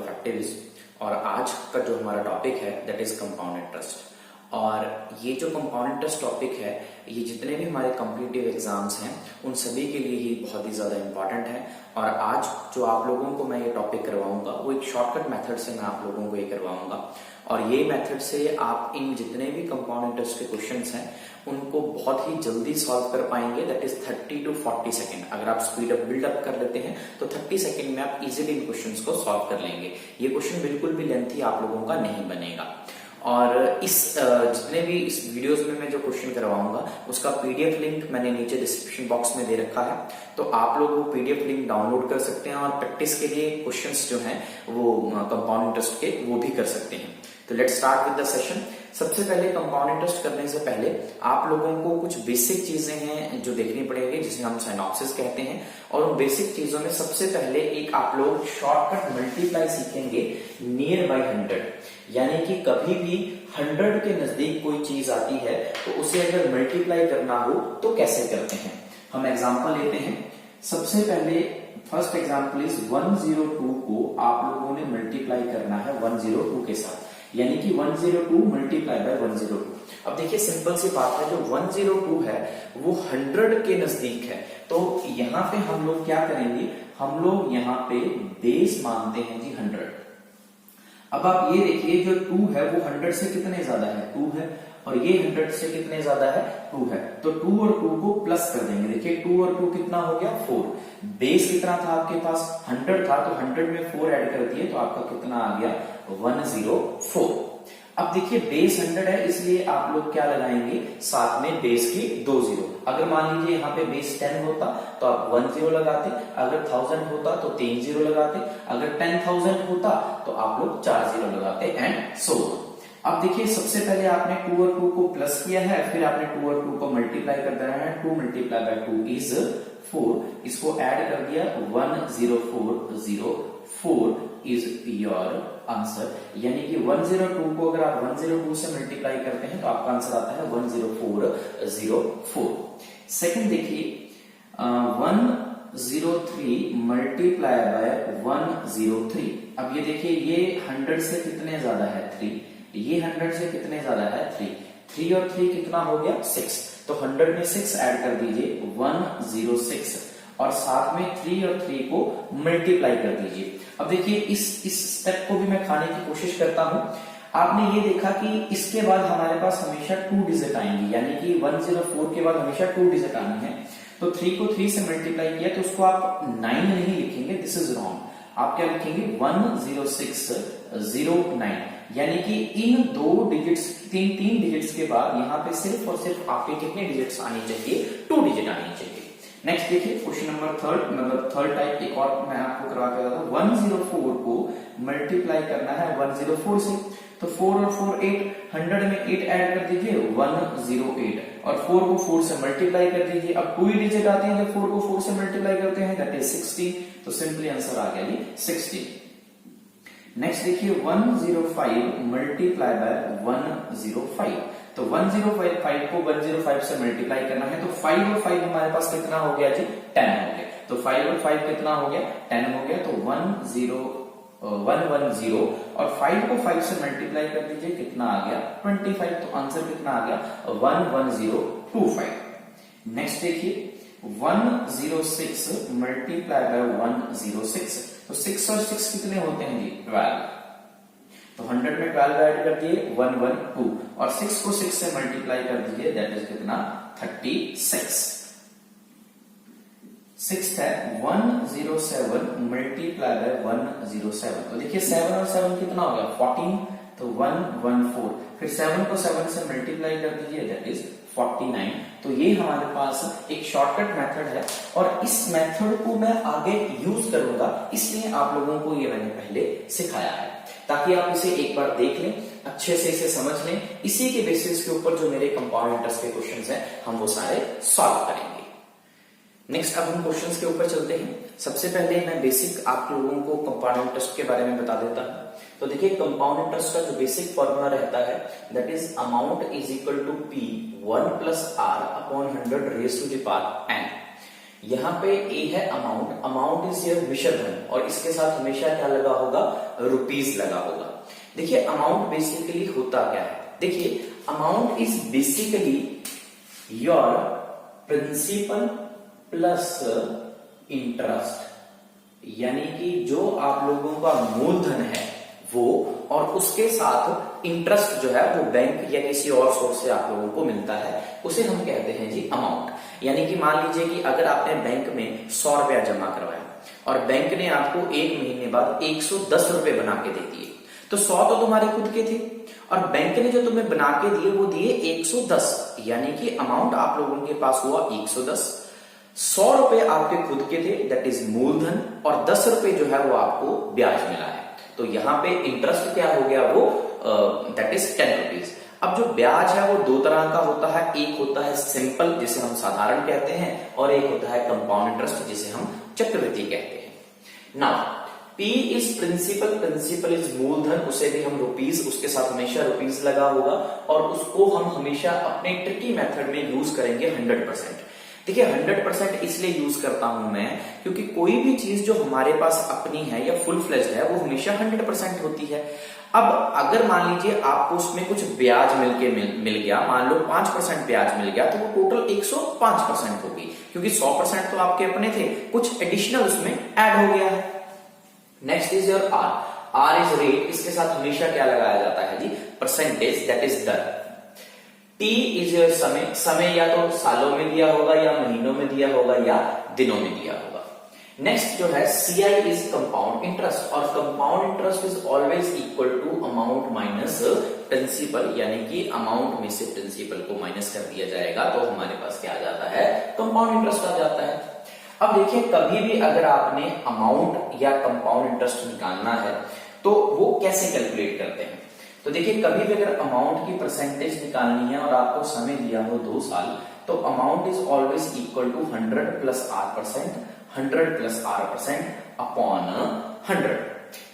फैक्टिविज और आज का जो हमारा टॉपिक है दैट इज कंपाउंड इंटरेस्ट। और ये जो कंपाउंड इंटरेस्ट टॉपिक है ये जितने भी हमारे कॉम्पिटिटिव एग्जाम्स हैं उन सभी के लिए ही बहुत ही ज्यादा इंपॉर्टेंट है। और आज जो आप लोगों को मैं ये टॉपिक करवाऊंगा वो एक शॉर्टकट मेथड से मैं आप लोगों को ये करवाऊंगा और ये मेथड से आप इन जितने भी कंपाउंड इंटरेस्ट के क्वेश्चंस हैं उनको बहुत ही जल्दी सॉल्व कर पाएंगे। That is 30 to 40 second. अगर आप स्पीड अप बिल्डअप कर लेते हैं तो 30 सेकेंड में आप इजीली इन क्वेश्चंस को सॉल्व कर लेंगे। ये क्वेश्चन बिल्कुल भी लेंथी आप लोगों का नहीं बनेगा। और इस जितने भी इस वीडियोस में मैं जो क्वेश्चन करवाऊंगा उसका पीडीएफ लिंक मैंने नीचे डिस्क्रिप्शन बॉक्स में दे रखा है, तो आप लोग वो पीडीएफ लिंक डाउनलोड कर सकते हैं और प्रैक्टिस के लिए क्वेश्चंस जो हैं वो कंपाउंड इंटरेस्ट के वो भी कर सकते हैं। तो let's start with the session. सबसे पहले कंपाउंड इंटरेस्ट करने से पहले आप लोगों को कुछ बेसिक चीजें हैं जो देखनी पड़ेगी जिसे हम सिनॉप्सिस कहते हैं। और उन बेसिक चीजों में सबसे पहले एक आप लोग शॉर्टकट मल्टीप्लाई सीखेंगे नियर बाय 100। यानी कि कभी भी 100 के नजदीक कोई चीज आती है तो उसे अगर मल्टीप्लाई करना हो तो कैसे करते हैं। हम एग्जांपल लेते हैं। सबसे पहले फर्स्ट एग्जांपल इज 102 को आप लोगों ने मल्टीप्लाई करना है 102 के साथ, यानी कि 102 मल्टीप्लाई बाय 102। अब देखिए सिंपल सी बात है, जो 102 है वो 100 के नजदीक है, तो यहां पे हम लोग क्या करेंगे, हम लोग यहाँ पे बेस मानते हैं जी 100। अब आप ये देखिए जो 2 है वो 100 से कितने ज्यादा है, 2 है, और ये 100 से कितने ज्यादा है, 2 है, तो 2 और 2 को प्लस कर देंगे। देखिए 2 और 2 कितना हो गया, 4। बेस कितना था आपके पास, 100 था, तो 100 में 4 ऐड कर दिए तो आपका कितना आ गया, 104। अब देखिए बेस 100 है इसलिए आप लोग क्या लगाएंगे, साथ में बेस की 2 जीरो। अगर मान लीजिए यहाँ पे बेस 10 होता तो आप 1 जीरो लगाते, अगर 1000 होता तो 3 जीरो लगाते, अगर 10,000 होता तो आप लोग 4 जीरो लगाते एंड सो ऑन। अब देखिए सबसे पहले आपने 2 और 2 को प्लस किया है, फिर आपने 2 और 2 को मल्टीप्लाई कर देना है। 2 मल्टीप्लाई बाय 2 इज 4। इसको ऐड कर दिया 10404 इज योर आंसर। यानी कि 102 को अगर आप 102 से मल्टीप्लाई करते हैं तो आपका आंसर आता है 10404। सेकंड देखिए 103 मल्टीप्लाई बाय 103। अब ये देखिए ये 100 से कितने ज्यादा है, 3, ये 100 से कितने ज्यादा है, 3। 3 और 3 कितना हो गया, 6, तो 100 में 6 ऐड कर दीजिए 106 और साथ में 3 और 3 को मल्टीप्लाई कर दीजिए। अब देखिए इस स्टेप को भी मैं खाने की कोशिश करता हूं। आपने ये देखा कि इसके बाद हमारे पास हमेशा 2 डिजिट आएंगी, यानी कि 104 के बाद हमेशा 2 डिजिट आनी है। तो 3 को 3 से मल्टीप्लाई किया तो उसको आप 9 नहीं लिखेंगे, दिस इज रॉन्ग। आप क्या लिखेंगे 10609, यानी कि इन 2 डिजिट्स, तीन डिजिट्स के बाद यहाँ पे सिर्फ और सिर्फ आपके कितने डिजिट्स आनी चाहिए, 2 डिजिट आनी चाहिए। नेक्स्ट देखिए क्वेश्चन नंबर थर्ड टाइप एक और मैं आपको करवा के बताता हूं। 104 को मल्टीप्लाई करना है 104 से, तो 4 और 4 8, 100 में 8 ऐड कर दीजिए 108 और 4 को 4 से मल्टीप्लाई कर दीजिए। अब 2 ही डिजिट आते हैं जब 4 को 4 से मल्टीप्लाई करते हैं, दैट इज 16, तो सिंपली आंसर आ गया ये 16। नेक्स्ट देखिए 105 मल्टीप्लाई बाय 105, तो 105 को 105 से मल्टीप्लाई करना है, तो 5 और 5 हमारे पास कितना हो गया जी, 10 हो गया। तो 5 और 5 कितना हो गया, 10 हो गया, तो 110 और 5 को 5 से मल्टीप्लाई कर दीजिए, कितना आ गया 25, तो आंसर कितना आ गया 11025। नेक्स्ट देखिए 106 मल्टीप्लाई बाय 106, तो 6 और 6 कितने होते हैं जी, 12, तो 100 में 12 ऐड कर दिए 112 और 6 को 6 से मल्टीप्लाई कर दीजिए, दैट इज कितना 36। सिक्स है 107 मल्टीप्लाई बाय 107, तो देखिए 7 और 7 कितना हो गया 14, तो 114, फिर 7 को 7 से मल्टीप्लाई कर दीजिए, दैट इज 49। तो ये हमारे पास एक शॉर्टकट मेथड है और इस मेथड को मैं आगे यूज करूंगा, इसलिए आप लोगों को ये मैंने पहले सिखाया है ताकि आप इसे एक बार देख लें, अच्छे से इसे समझ लें। इसी के बेसिस के ऊपर जो मेरे कंपाउंड इंटरेस्ट के क्वेश्चंस हैं हम वो सारे सॉल्व करेंगे। नेक्स्ट अब हम क्वेश्चंस के ऊपर चलते हैं। सबसे पहले मैं बेसिक आप लोगों को कंपाउंड इंटरेस्ट के बारे में बता देता हूं। तो देखिए कंपाउंड इंटरेस्ट का जो बेसिक फॉर्मूला रहता है that is amount is equal to P 1 plus R upon 100 raise to the power n। यहाँ पे ए है अमाउंट, अमाउंट इज योर विषय धन, और इसके साथ हमेशा क्या लगा होगा, रुपीज लगा होगा। देखिए अमाउंट बेसिकली होता क्या है, देखिए amount is basically your principal plus interest, यानी कि जो आप लोगों का मूलधन है वो, और उसके साथ इंटरेस्ट जो है वो बैंक या किसी और सोर्स से आप लोगों को मिलता है, उसे हम कहते हैं जी अमाउंट। यानी कि मान लीजिए कि अगर आपने बैंक में 100 रुपया जमा करवाया और बैंक ने आपको एक महीने बाद 110 रुपए बना के दे दिए, तो 100 तो तुम्हारे खुद के थे और बैंक ने जो तुम्हें बना के दिए वो दिए 110, यानी कि अमाउंट आप लोगों के पास हुआ 110। 100 रुपए आपके खुद के थे, दैट इज मूलधन, और 10 रुपए जो है वो आपको ब्याज मिला है। तो यहाँ पे इंटरेस्ट क्या हो गया, वो दैट इज 10 रुपीज। अब जो ब्याज है वो दो तरह का होता है, एक होता है सिंपल जिसे हम साधारण कहते हैं, और एक होता है कंपाउंड इंटरेस्ट जिसे हम चक्रवृद्धि कहते हैं। Now P is principal, principal is मूलधन, उसे भी हम रुपीज, उसके साथ हमेशा रुपीज लगा होगा, और उसको हम हमेशा अपने ट्रिकी मेथड में यूज करेंगे 100%। देखिए 100% इसलिए यूज करता हूं मैं क्योंकि कोई भी चीज जो हमारे पास अपनी है या फुल फ्लेज्ड है वो हमेशा 100% होती है। अब अगर मान लीजिए आपको उसमें कुछ ब्याज मिल गया, मान लो 5% ब्याज मिल गया, तो वो टोटल 105% होगी, क्योंकि 100% तो आपके अपने थे, कुछ एडिशनल उसमें ऐड हो गया है। Next is your R, R is rate, इसके साथ हमेशा क्या लगाया जाता है जी, परसेंटेज, दैट इज दर। टी इज योर समय, समय या तो सालों में दिया होगा या महीनों में दिया होगा या दिनों में दिया होगा। नेक्स्ट जो है सीआई इज कंपाउंड इंटरेस्ट, और compound interest is always equal to amount minus principal, यानी कि अमाउंट में से प्रिंसिपल को माइनस कर दिया जाएगा तो हमारे पास क्या आ जाता है, कंपाउंड इंटरेस्ट आ जाता है। अब देखिए कभी भी अगर आपने अमाउंट या कंपाउंड इंटरेस्ट निकालना है तो वो कैसे कैलकुलेट करते हैं, तो देखिए कभी भी अगर अमाउंट की परसेंटेज निकालनी है और आपको समय दिया हो 2 साल, तो amount is always equal to 100 plus R%, 100 plus R% upon 100।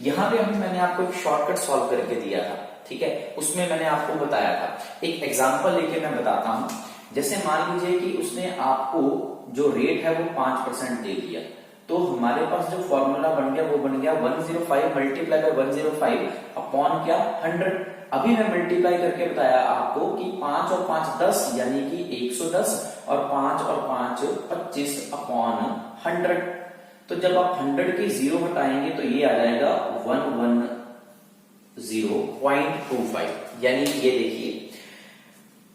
यहां पे अभी मैंने आपको एक शॉर्टकट सॉल्व करके दिया था, ठीक है, उसमें मैंने आपको बताया था, एक एग्जांपल लेके मैं बताता हूं। जैसे मान लीजिए कि उसने आपको जो रेट है वो 5% दे दिया, तो हमारे पास जो फॉर्मूला बन गया वो बन गया 105 मल्टीप्लाई बाय 105 अपॉन क्या 100। अभी मैं मल्टीप्लाई करके बताया आपको कि 5 और 5 10, यानी कि 110, और 5 और 5 25 अपॉन 100। तो जब आप 100 की 0 हटाएंगे तो ये आ जाएगा 110.25, यानी कि ये देखिए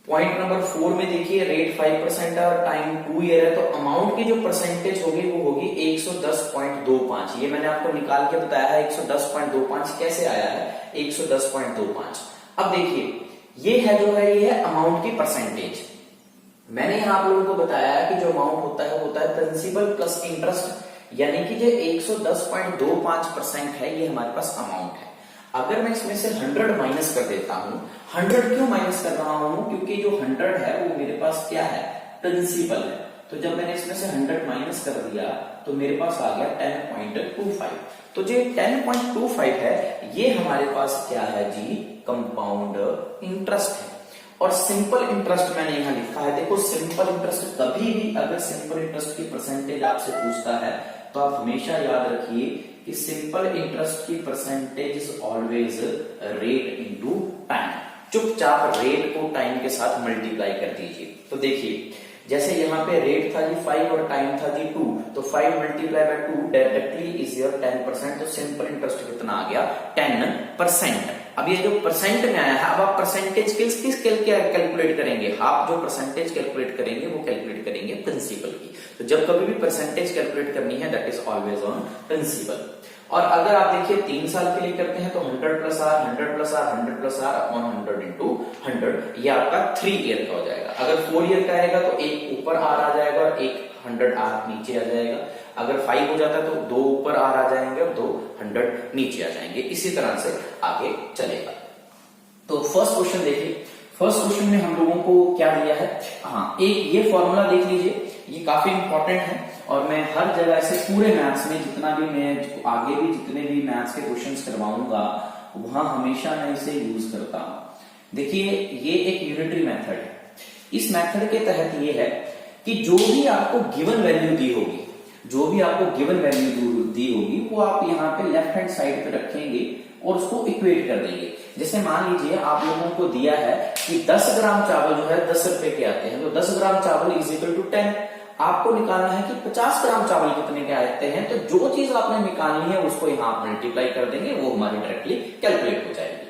पॉइंट नंबर 4 में देखिए रेट 5% है और टाइम 2 ईयर है, तो अमाउंट की जो परसेंटेज होगी वो होगी 110.25। ये मैंने आपको निकाल के बताया है 110.25 कैसे आया है 110.25। अब देखिए ये है जो है ये है अमाउंट की परसेंटेज। मैंने यहां आप लोगों को बताया है कि जो अमाउंट होता है वो होता है प्रिंसिपल प्लस इंटरेस्ट, यानी कि जो 110.25% है ये हमारे पास अमाउंट है। अगर मैं इसमें से 100 माइनस कर देता हूं, 100 क्यों माइनस कर रहा हूं, क्योंकि जो 100 है वो मेरे पास क्या है, प्रिंसिपल है। तो जब मैंने इसमें से 100 माइनस कर दिया तो मेरे पास आ गया 10.25। तो जो 10.25 है ये हमारे पास क्या है जी, कंपाउंड इंटरेस्ट है। और सिंपल इंटरेस्ट मैंने यहां लिखा है, देखो सिंपल इंटरेस्ट कभी भी अगर सिंपल इंटरेस्ट की परसेंटेज आपसे पूछता है तो आप हमेशा याद रखिए कि सिंपल इंटरेस्ट की percentage is always rate into time. चुपचाप रेट को टाइम के साथ मल्टीप्लाई कर दीजिए। तो देखिए जैसे यहाँ पे रेट था जी 5 और टाइम था जी 2, तो 5 multiply by 2 directly is your 10%। तो सिंपल इंटरेस्ट कितना आ गया 10%। अब ये जो परसेंट में आया है, अब आप परसेंटेज किस कैलकुलेट करेंगे, आप जो परसेंटेज कैलकुलेट करेंगे वो कैलकुलेट करेंगे प्रिंसिपल की। तो जब कभी भी परसेंटेज कैलकुलेट करनी है that is always on principal. और अगर आप देखिए 3 साल के लिए करते हैं तो 100 plus R 100 plus R 100 plus R upon 100 into 100, ये आपका 3 ईयर का हो जाएगा। अगर 4 ईयर का रहेगा तो एक ऊपर आर आ जाएगा और एक 100 आर नीचे आ जाएगा। अगर 5 हो जाता है तो 2 ऊपर आर आ जाएंगे और 2 100 नीचे आ जाएंगे। इसी तरह से आगे चलेगा। तो फर्स्ट क्वेश्चन देखिए, फर्स्ट क्वेश्चन में हम लोगों को क्या दिया है, हाँ एक ये फॉर्मूला देख लीजिए, ये काफी इंपॉर्टेंट है और मैं हर जगह से पूरे मैथ्स में जितना भी मैं आगे भी जितने भी मैथ्स के क्वेश्चंस करवाऊंगा वहां हमेशा मैं इसे यूज करता हूं। देखिए ये एक यूनिटरी मेथड है। इस मेथड के तहत ये है कि जो भी आपको गिवन वैल्यू दी होगी, जो भी आपको गिवन वैल्यू दी होगी वो आप यहाँ पे लेफ्ट हैंड साइड पे रखेंगे और उसको इक्वेट कर देंगे। जैसे मान लीजिए आप लोगों को दिया है कि 10 ग्राम चावल जो है 10 रुपए के आते हैं, तो 10 ग्राम चावल इज इक्वल टू 10। आपको निकालना है कि 50 ग्राम चावल कितने के आते हैं, तो जो चीज आपने निकालनी है उसको यहाँ मल्टीप्लाई कर देंगे, वो हमारी डायरेक्टली कैलकुलेट हो जाएगी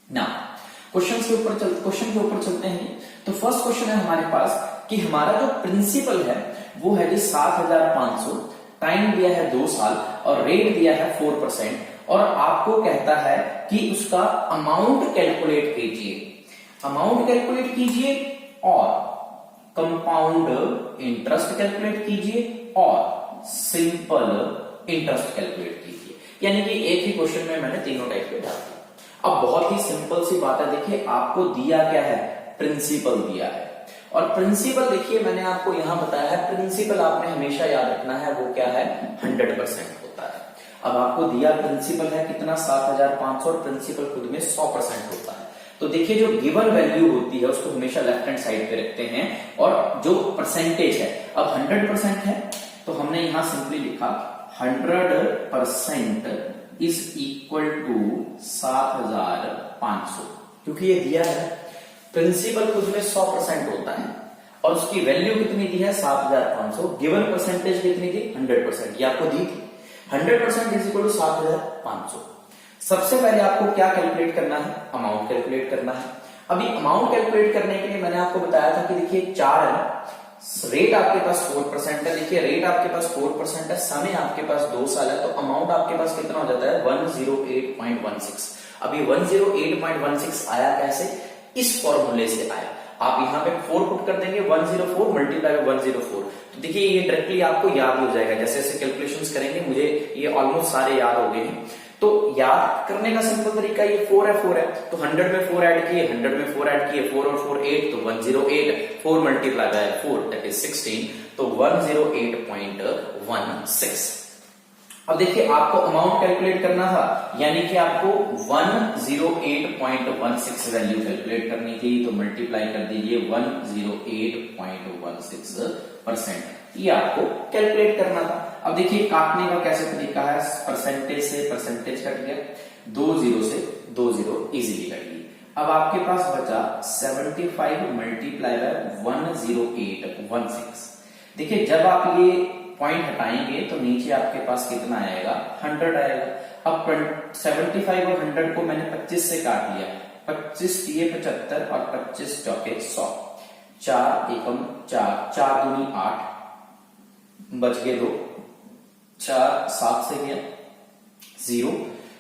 ना। क्वेश्चन के ऊपर चलते हैं। तो फर्स्ट क्वेश्चन है हमारे पास कि हमारा जो प्रिंसिपल है वो है जी 7500, टाइम दिया है 2 साल और रेट दिया है 4%, और आपको कहता है कि उसका अमाउंट कैलकुलेट कीजिए, अमाउंट कैलकुलेट कीजिए और कंपाउंड इंटरेस्ट कैलकुलेट कीजिए और सिंपल इंटरेस्ट कैलकुलेट कीजिए। यानी कि एक ही क्वेश्चन में मैंने तीनों टाइप के डाल दिया। अब बहुत ही सिंपल सी बात है, देखिए आपको दिया क्या है, प्रिंसिपल दिया है, और प्रिंसिपल देखिए मैंने आपको यहां बताया है, प्रिंसिपल आपने हमेशा याद रखना है वो क्या है, 100% होता है। अब आपको दिया प्रिंसिपल है कितना, 7500, और प्रिंसिपल खुद में 100% होता है। तो देखिए जो गिवन वैल्यू होती है उसको हमेशा लेफ्ट हैंड साइड पे रखते हैं, और जो परसेंटेज है, अब 100% है तो हमने यहां सिंपली लिखा 100% इज इक्वल टू 7500, क्योंकि ये दिया है प्रिंसिपल खुद में 100% होता है और उसकी वैल्यू कितनी दी है 7500, गिवन परसेंटेज कितनी थी 100%, ये आपको दी थी 100% इज इक्वल टू 7500। सबसे पहले आपको क्या कैलकुलेट करना है, अमाउंट कैलकुलेट करना है। अभी अमाउंट कैलकुलेट करने के लिए मैंने आपको बताया था कि देखिए 4 है ना, रेट आपके पास 4% है, देखिए रेट आपके पास 4% है, समय आपके पास 2 साल है, तो अमाउंट आपके पास कितना हो जाता है 108.16। अभी 108.16 आया कैसे, इस फॉर्मूले से आया। आप यहाँ पे 4 पुट कर देंगे, 104 मल्टीप्लाई 104, तो देखिए ये डायरेक्टली आपको याद हो जाएगा। जैसे जैसे कैलकुलेशंस करेंगे, मुझे ये ऑलमोस्ट सारे याद हो गए हैं, तो याद करने का सिंपल तरीका ये 4 है, तो 100 में 4 ऐड किए, 100 में 4 ऐड किए, 4 और 4 8, तो 108, 4 मल्टीप्लाई बाय 4 दैट इज 16, तो 108.16। अब देखिए आपको अमाउंट कैलकुलेट करना था, यानी कि आपको 108.16 वैल्यू कैलकुलेट करनी थी, तो मल्टीप्लाई कर दीजिए 108.16%, ये आपको कैलकुलेट करना था। अब देखिए काटने का कैसे तरीका है, परसेंटेज से परसेंटेज कट गया, 2 0 से 2 0 इजीली कट गई। अब आपके पास बचा 75 मल्टीप्लाई बाय 108.16। देखिए जब आप ये पॉइंट हटाएंगे तो नीचे आपके पास कितना आएगा, 100 आएगा। अब 75 और 100 को मैंने 25 से काट लिया, 25 दिए 75 और 25 चौके 100, 4 एकम 4, 4 दूनी 8, बच गए 2, 4 7 से गया 0,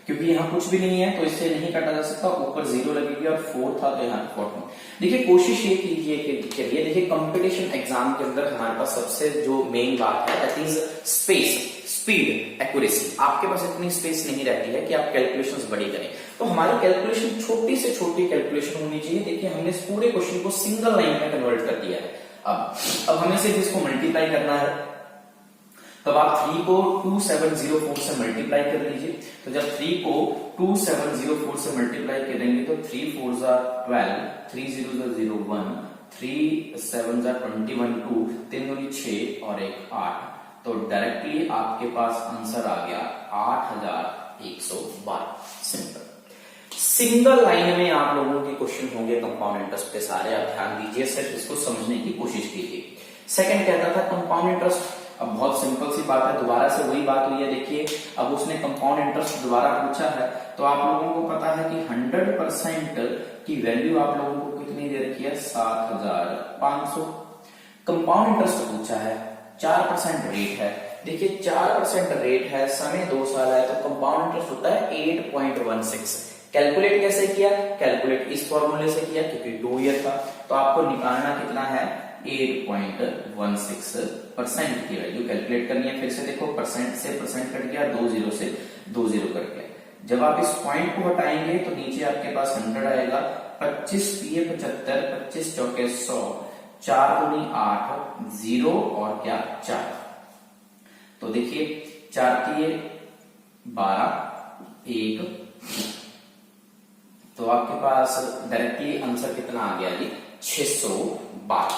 क्योंकि यहाँ कुछ भी नहीं है तो इससे नहीं काटा जा सकता, ऊपर 0 लगेगी और 4 था तो यहाँ 14। देखिए कोशिश ये कीजिए कि चलिए देखिए कंपटीशन एग्जाम के अंदर हमारे पास सबसे जो मेन बात है that is space, speed, accuracy. आपके पास इतनी स्पेस नहीं रहती है कि आप कैलकुलेशंस बड़ी करें, तो हमारी कैलकुलेशन छोटी से छोटी कैलकुलेशन होनी चाहिए। देखिए हमने इस पूरे क्वेश्चन को सिंगल लाइन में कन्वर्ट कर दिया है। अब हमें सिर्फ इसको मल्टीप्लाई करना है, तब आप 3 को 2704 से मल्टीप्लाई कर लीजिए। तो जब 3 को 2704 से मल्टीप्लाई करेंगे तो 3 4 12, 3 0 0 1, 3 7 21, 2 3 दूनी 6 और 1 8, तो डायरेक्टली आपके पास आंसर आ गया 8112। सिंपल सिंगल लाइन में आप लोगों के क्वेश्चन होंगे कंपाउंड इंटरेस्ट के सारे, आप ध्यान दीजिए, सिर्फ इसको समझने की कोशिश कीजिए। सेकंड कहता था कंपाउंड इंटरेस्ट। अब बहुत सिंपल सी बात है, दोबारा से वही बात हुई है। देखिए अब उसने कंपाउंड इंटरेस्ट दोबारा पूछा है, तो आप लोगों को पता है कि 100% की वैल्यू आप लोगों को कितनी दे रखी है 7500। कंपाउंड इंटरेस्ट पूछा है, 4% रेट है। देखिए 4% रेट है, समय 2 साल है, तो कंपाउंड इंटरेस्ट होता है 8.16। कैलकुलेट कैसे किया, कैलकुलेट इस फॉर्मूले से किया क्योंकि 2 ईयर था, तो आपको निकालना कितना है 8.16% की वैल्यू कैलकुलेट करनी है। फिर से देखो परसेंट से परसेंट कट गया, 2 0 से 2 0 कट गया। जब आप इस पॉइंट को हटाएंगे तो नीचे आपके पास 100 आएगा, 25 पिए 75, 25 चौके 100, 4 दूनी 8, 0 और क्या 4, तो देखिए 4 तिये 12, 1, तो आपके पास डायरेक्टली आंसर कितना आ गया जी 612।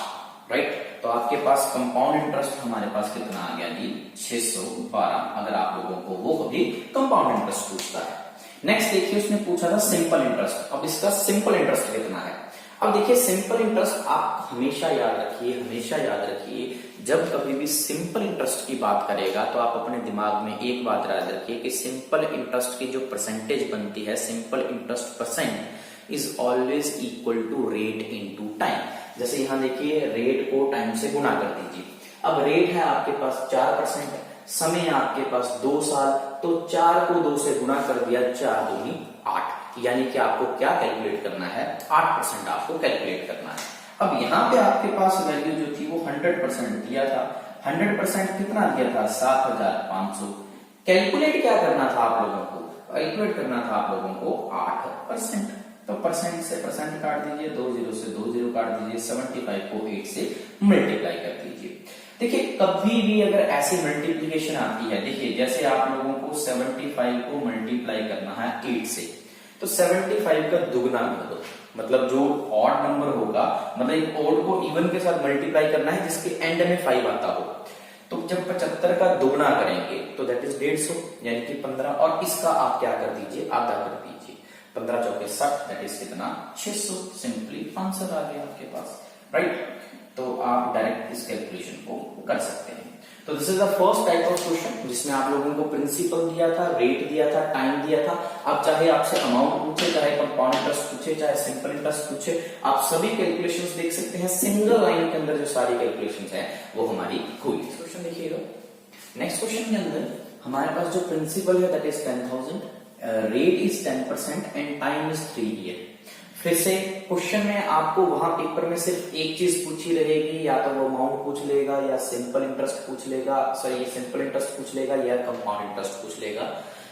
राइट। तो आपके पास कंपाउंड इंटरेस्ट हमारे पास कितना आ गया जी 612, अगर आप लोगों को वो कभी कंपाउंड इंटरेस्ट पूछता है। नेक्स्ट देखिए उसने पूछा था सिंपल इंटरेस्ट। अब इसका सिंपल इंटरेस्ट कितना है। अब देखिए सिंपल इंटरेस्ट आप हमेशा याद रखिए, हमेशा याद रखिए, जब कभी भी सिंपल इंटरेस्ट की बात करेगा तो आप अपने दिमाग में एक बात याद रखिए कि सिंपल इंटरेस्ट की जो परसेंटेज बनती है, simple interest percent is always equal to rate into time. जैसे यहां देखिए रेट को टाइम से गुणा कर दीजिए। अब रेट है आपके पास 4%, समय आपके पास 2 साल, तो 4 को 2 से गुणा कर दिया, 4 दूनी 8, यानी कि आपको क्या कैलकुलेट करना है 8% आपको कैलकुलेट करना है। अब यहाँ पे आपके पास वैल्यू जो थी वो 100% दिया था। 100% कितना दिया था 7500। कैलकुलेट क्या करना था आप लोगों को, कैलकुलेट करना था आप लोगों को 8%। तो परसेंट से परसेंट काट दीजिए, 20 से 20 काट दीजिए, 75 को 8 से मल्टीप्लाई कर दीजिए। देखिए कभी भी अगर ऐसी मल्टीप्लीकेशन आती है, देखिए जैसे आप लोगों को 75 को मल्टीप्लाई करना है 8 से, तो 75 का दुगना कर दो, मतलब जो ऑड नंबर होगा, मतलब एक ऑड को इवन के साथ मल्टीप्लाई करना है जिसके एंड में 5 आता हो। तो जब 75 का दुगना करेंगे तो दैट इज 150, यानी कि 15, और इसका आप क्या कर दीजिए आधा कर दीजिए, 15 चौके 60, दैट इज कितना 600। सिंपली आंसर आ गया आपके पास, राइट। तो आप डायरेक्ट इस कैलकुलेशन को कर सकते हैं। तो this is the first type of question जिसमें आप लोगों को प्रिंसिपल दिया था, रेट दिया था, टाइम दिया था। आप चाहे आपसे अमाउंट पूछे, चाहे कंपाउंड इंटरेस्ट पूछे, चाहे सिंपल इंटरेस्ट पूछे, आप सभी कैलकुलेशंस देख सकते हैं। सिंगल लाइन के अंदर जो सारी कैलकुलेशंस हैं वो हमारी हुई। क्वेश्चन देखिएगा। नेक्स्ट क्वेश्चन के अंदर हमारे पास जो प्रिंसिपल है that is 10,000, rate is 10% and time is 3 year. फिर से क्वेश्चन में आपको वहां पेपर में सिर्फ एक चीज पूछी रहेगी, या तो वो अमाउंट पूछ लेगा, या सिंपल इंटरेस्ट पूछ लेगा, सॉरी सिंपल इंटरेस्ट पूछ लेगा, या कंपाउंड इंटरेस्ट पूछ लेगा।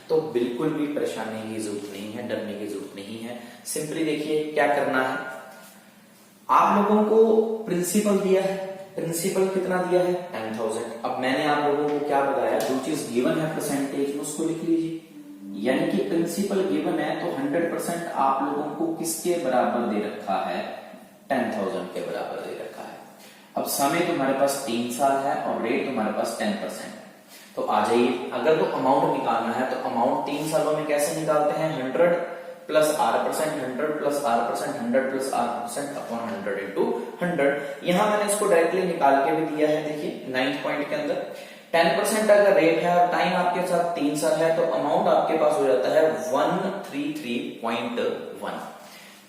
तो बिल्कुल भी परेशानी की जरूरत नहीं है, डरने की जरूरत नहीं है। सिंपली देखिए क्या करना है, आप लोगों को प्रिंसिपल दिया है, प्रिंसिपल कितना दिया है 10,000। अब मैंने आप लोगों को क्या बताया, जो चीज गिवन है परसेंटेज उसको लिख लीजिए, यानी कि प्रिंसिपल गिवन है तो 100% आप लोगों को किसके बराबर दे रखा है 10,000 के बराबर दे रखा है। अब समय तुम्हारे पास 3 साल है और रेट तुम्हारे पास 10%। तो आ जाइए, अगर तो अमाउंट निकालना है तो अमाउंट 3 सालों में कैसे निकालते हैं, 100 plus R%, 100 plus R%, 100 plus R% upon 100 into 100। यहां मैंने इसको डायरेक्टली निकाल के भी दिया है, देखिए 9th पॉइंट के अंदर 10% अगर रेट है और टाइम आपके साथ 3 साल है तो अमाउंट आपके पास हो जाता है 133.1।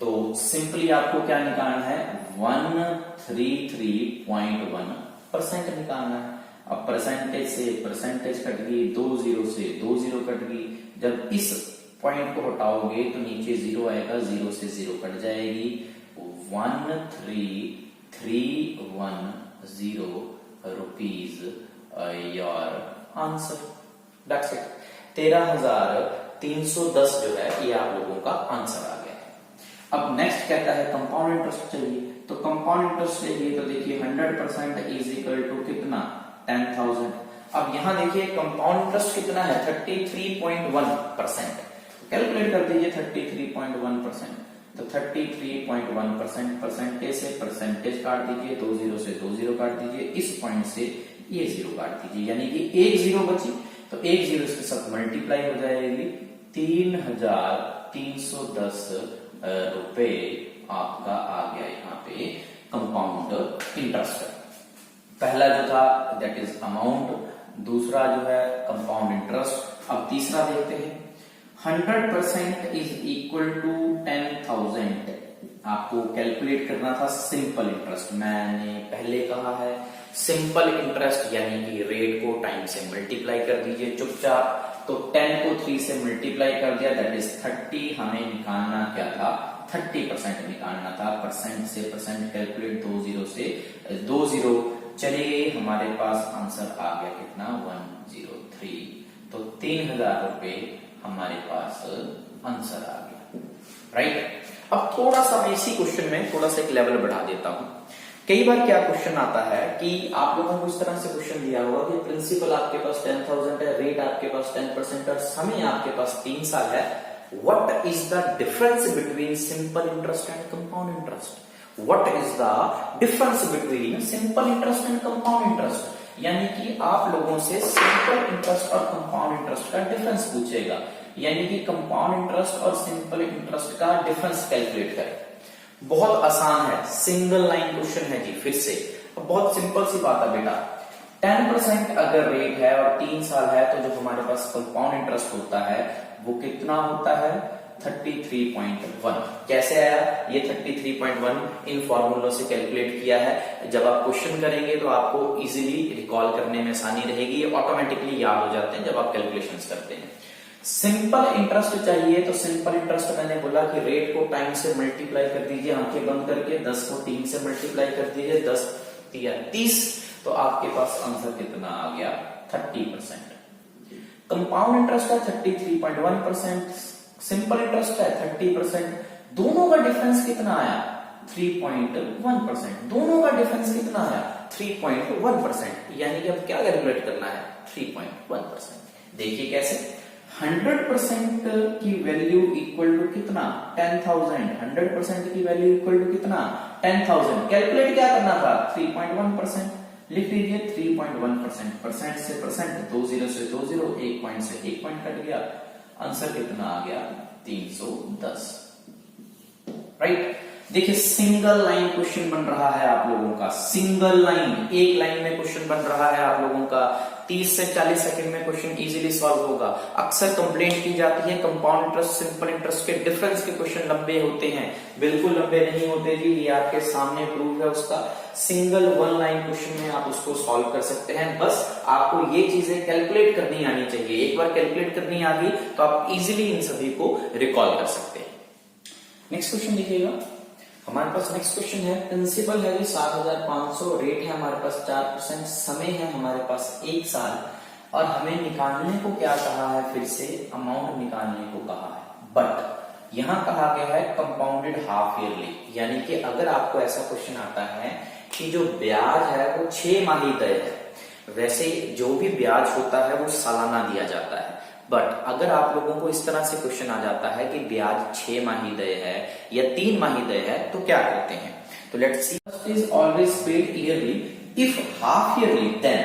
तो सिंपली आपको क्या निकालना है 133.1% निकालना है। अब परसेंटेज से परसेंटेज कट गई, 20 से 20 कट गई। जब इस पॉइंट को हटाओगे तो नीचे 0 आएगा, 0 से 0 कट जाएगी, 13,310 rupees your answer, that's it. 13,310 जो है ये आप लोगों का आंसर आ गया है। अब नेक्स्ट कहता है कंपाउंड इंटरेस्ट चाहिए, तो कंपाउंड इंटरेस्ट चाहिए तो देखिए 100% इज इक्वल टू कितना 10,000। अब यहां देखिए कंपाउंड इंटरेस्ट कितना है 33.1%। कैलकुलेट कर दीजिए 33.1%। तो 33.1% परसेंटेज से परसेंटेज काट दीजिए, 20 से 20 काट दीजिए, इस पॉइंट से ये 0 काट दीजिए, यानी कि एक 0 बची, तो एक 0 इसके साथ मल्टीप्लाई हो जाएगी, 3,310 रुपए आपका आ गया यहाँ पे कंपाउंड इंटरेस्ट। पहला जो था दैट इज अमाउंट, दूसरा जो है कंपाउंड इंटरेस्ट। अब तीसरा देखते हैं, 100% इज इक्वल टू 10,000। आपको कैलकुलेट करना था सिंपल इंटरेस्ट। मैंने पहले कहा है सिंपल इंटरेस्ट यानी कि रेट को टाइम से मल्टीप्लाई कर दीजिए चुपचाप। तो 10 को 3 से मल्टीप्लाई कर दिया, दैट इज 30। हमें निकालना क्या था 30% निकालना था। परसेंट से परसेंट कैलकुलेट, 20 से 20 चले गए, हमारे पास आंसर आ गया कितना 103। तो 3,000 रुपए हमारे पास आंसर आ गया, राइट। अब थोड़ा सा मैं इसी क्वेश्चन में थोड़ा सा एक लेवल बढ़ा देता हूं। कई बार क्या क्वेश्चन आता है कि आप लोगों को इस तरह से क्वेश्चन दिया होगा कि प्रिंसिपल आपके पास 10,000 है, रेट आपके पास 10% और समय आपके पास 3 साल है। What is the difference between simple interest and compound interest. What is the difference between simple interest and compound interest, यानी कि आप लोगों से सिंपल इंटरेस्ट और कंपाउंड इंटरेस्ट का डिफरेंस पूछेगा, यानी कि कंपाउंड इंटरेस्ट और सिंपल इंटरेस्ट का डिफरेंस कैलकुलेट करें। बहुत आसान है, सिंगल लाइन क्वेश्चन है जी। फिर से बहुत सिंपल सी बात है बेटा, 10% अगर रेट है और 3 साल है तो जो हमारे पास कंपाउंड इंटरेस्ट होता है वो कितना होता है, 33.1। कैसे आया ये 33.1? इन फॉर्मूलों से कैलकुलेट किया है। जब आप क्वेश्चन करेंगे तो आपको इजीली रिकॉल करने में आसानी रहेगी, ये ऑटोमेटिकली याद हो जाते हैं जब आप कैलकुलेशंस करते हैं। सिंपल इंटरेस्ट चाहिए तो सिंपल इंटरेस्ट मैंने बोला कि रेट को टाइम से मल्टीप्लाई कर दीजिए, आंखें बंद करके 10 को 3 से मल्टीप्लाई कर दीजिए, 10 या 30, तो आपके पास आंसर कितना आ गया, 30%। कंपाउंड इंटरेस्ट है 33.1%, सिंपल इंटरेस्ट है 30%, दोनों का डिफरेंस कितना आया, 3.1%। दोनों का डिफरेंस कितना आया, 3.1%, यानी कि अब क्या कैलकुलेट करना है, 3.1%। देखिए कैसे, 100% की वैल्यू इक्वल टू कितना, 10,000। 100% की वैल्यू इक्वल टू कितना, 10,000। कैलकुलेट क्या करना था, 3.1%। लिख लीजिए 3.1%, परसेंट से परसेंट, 2 जीरो से 2 जीरो, 1 पॉइंट से 1 पॉइंट कट गया, आंसर कितना आ गया, 310। राइट। देखिए सिंगल लाइन क्वेश्चन बन रहा है आप लोगों का, सिंगल लाइन, एक लाइन में क्वेश्चन बन रहा है आप लोगों का। 30 से 40 सेकंड में क्वेश्चन इजीली सॉल्व होगा। अक्सर कंप्लेंट की जाती है कंपाउंड इंटरेस्ट सिंपल इंटरेस्ट के डिफरेंस के क्वेश्चन लंबे होते हैं, बिल्कुल लंबे नहीं होते जी, ये आपके सामने प्रूफ है उसका। सिंगल वन लाइन क्वेश्चन में आप उसको सॉल्व कर सकते हैं, बस आपको ये चीजें कैलकुलेट करनी आनी चाहिए। एक बार कैलकुलेट करनी आ गई तो आप इजीली इन सभी को रिकॉल कर सकते हैं। नेक्स्ट क्वेश्चन देखिएगा, हमारे पास नेक्स्ट क्वेश्चन है, प्रिंसिपल है जी 7,500, रेट है हमारे पास 4%, समय है हमारे पास 1 साल, और हमें निकालने को क्या कहा है, फिर से अमाउंट निकालने को कहा है। बट यहां कहा गया है कंपाउंडेड हाफ ईयरली, यानी कि अगर आपको ऐसा क्वेश्चन आता है कि जो ब्याज है वो 6 माही तय है, वैसे जो भी ब्याज होता है वो सालाना दिया जाता है, बट अगर आप लोगों को इस तरह से क्वेश्चन आ जाता है कि ब्याज 6 माही तय है या 3 माही तय है, तो क्या करते हैं, तो let's see, first is always paid yearly, if half yearly then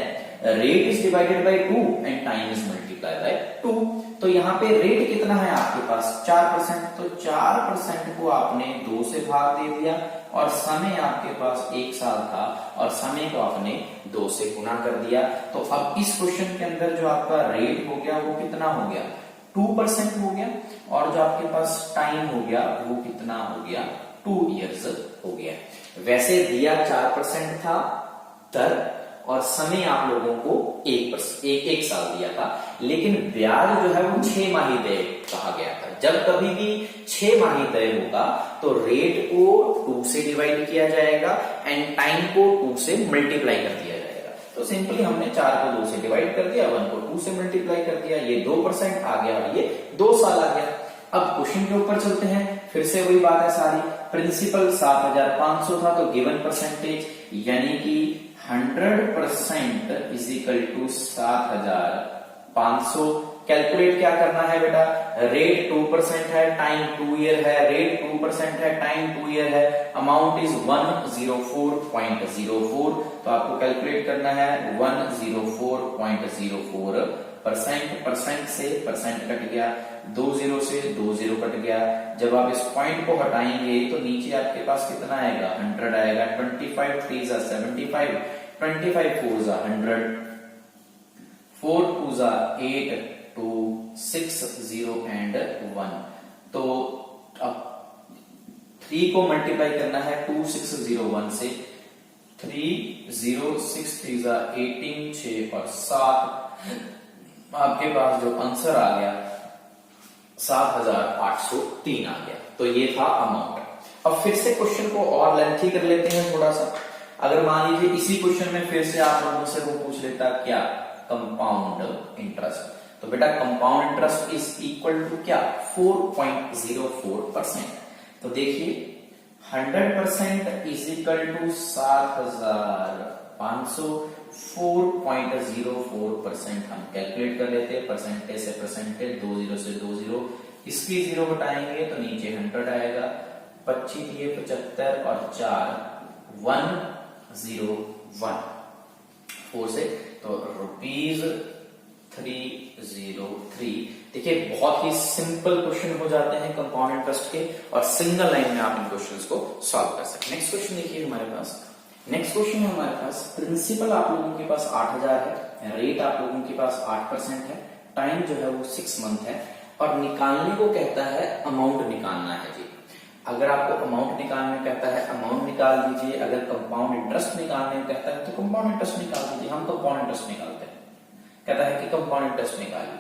rate is divided by 2 and time is multiplied by 2। तो यहाँ पे रेट कितना है आपके पास, 4%, तो 4% को आपने 2 से भाग दे दिया, और समय आपके पास 1 साल था और समय को आपने 2 से गुना कर दिया। तो अब इस क्वेश्चन के अंदर जो आपका रेट हो गया वो कितना हो गया, 2% हो गया, और जो आपके पास टाइम हो गया वो कितना हो गया, 2 इयर्स हो गया। वैसे दिया 4% था दर, और समय आप लोगों को 1 साल दिया था, लेकिन ब्याज जो है वो 6 माही तय कहा गया था। जब कभी भी 6 माही तय होगा तो रेट को 2 से डिवाइड किया जाएगा एंड टाइम को 2 से मल्टीप्लाई कर दिया जाएगा। तो सिंपली हमने 4 को 2 से डिवाइड कर दिया, 1 को 2 से मल्टीप्लाई कर दिया, ये 2% आ गया और ये 2 साल आ गया। अब क्वेश्चन के ऊपर चलते हैं, फिर से वही बात है सारी, प्रिंसिपल 7,500 था, तो गिवन परसेंटेज यानी कि 100% इज इक्वल टू 7,500। कैलकुलेट क्या करना है बेटा, रेट 2% है, टाइम 2 ईयर है, रेट 2% है, टाइम 2 ईयर है, अमाउंट इज 104.04। तो आपको कैलकुलेट करना है 104.04 परसेंट से परसेंट कट गया, 2 जीरो से 2 जीरो कट गया। जब आप इस पॉइंट को हटाएंगे तो नीचे आपके पास कितना आएगा, 100 आएगा। 25 3 जा 75, 25 4 जा 100, 4 2 जा 8, 2 6 0 एंड 1। तो अब 3 को मल्टीप्लाई करना है 2601 से, 3 0 6 3 जा 18, 6 और 7, आपके पास जो आंसर आ गया 7,803 आ गया। तो ये था अमाउंट। अब फिर से क्वेश्चन को और लेंथी कर लेते हैं थोड़ा सा। अगर मान लीजिए इसी क्वेश्चन में फिर से आप लोगों से वो पूछ लेता क्या, कंपाउंड इंटरेस्ट, तो बेटा compound interest is equal to क्या, 4.04%। तो देखिए 100% इज इक्वल टू 7,500, 4.04% हम कैलकुलेट कर लेते हैं, परसेंटेज से परसेंटेज, 2 जीरो से 2 जीरो, इसकी जीरो हटाएंगे तो नीचे 100 आएगा, 25 दिए 75 और 4 101 4 से, तो ₹303। देखिए बहुत ही सिंपल क्वेश्चन हो जाते हैं कंपाउंड इंटरेस्ट के, और सिंगल लाइन में आप इन क्वेश्चंस को सॉल्व कर सकते हैं। नेक्स्ट क्वेश्चन देखिए हमारे पास, नेक्स्ट क्वेश्चन है हमारे पास, प्रिंसिपल आप लोगों के पास 8000 है, रेट आप लोगों के पास 8% है, टाइम जो है वो 6 मंथ है, और निकालने को कहता है अमाउंट निकालना है जी। अगर आपको अमाउंट निकालने कहता है अमाउंट निकाल दीजिए, अगर कंपाउंड इंटरेस्ट निकालने कहता है तो कंपाउंड इंटरेस्ट निकाल दीजिए। हम कंपाउंड इंटरेस्ट निकालते हैं, कहता है कि कंपाउंड इंटरेस्ट निकालिए।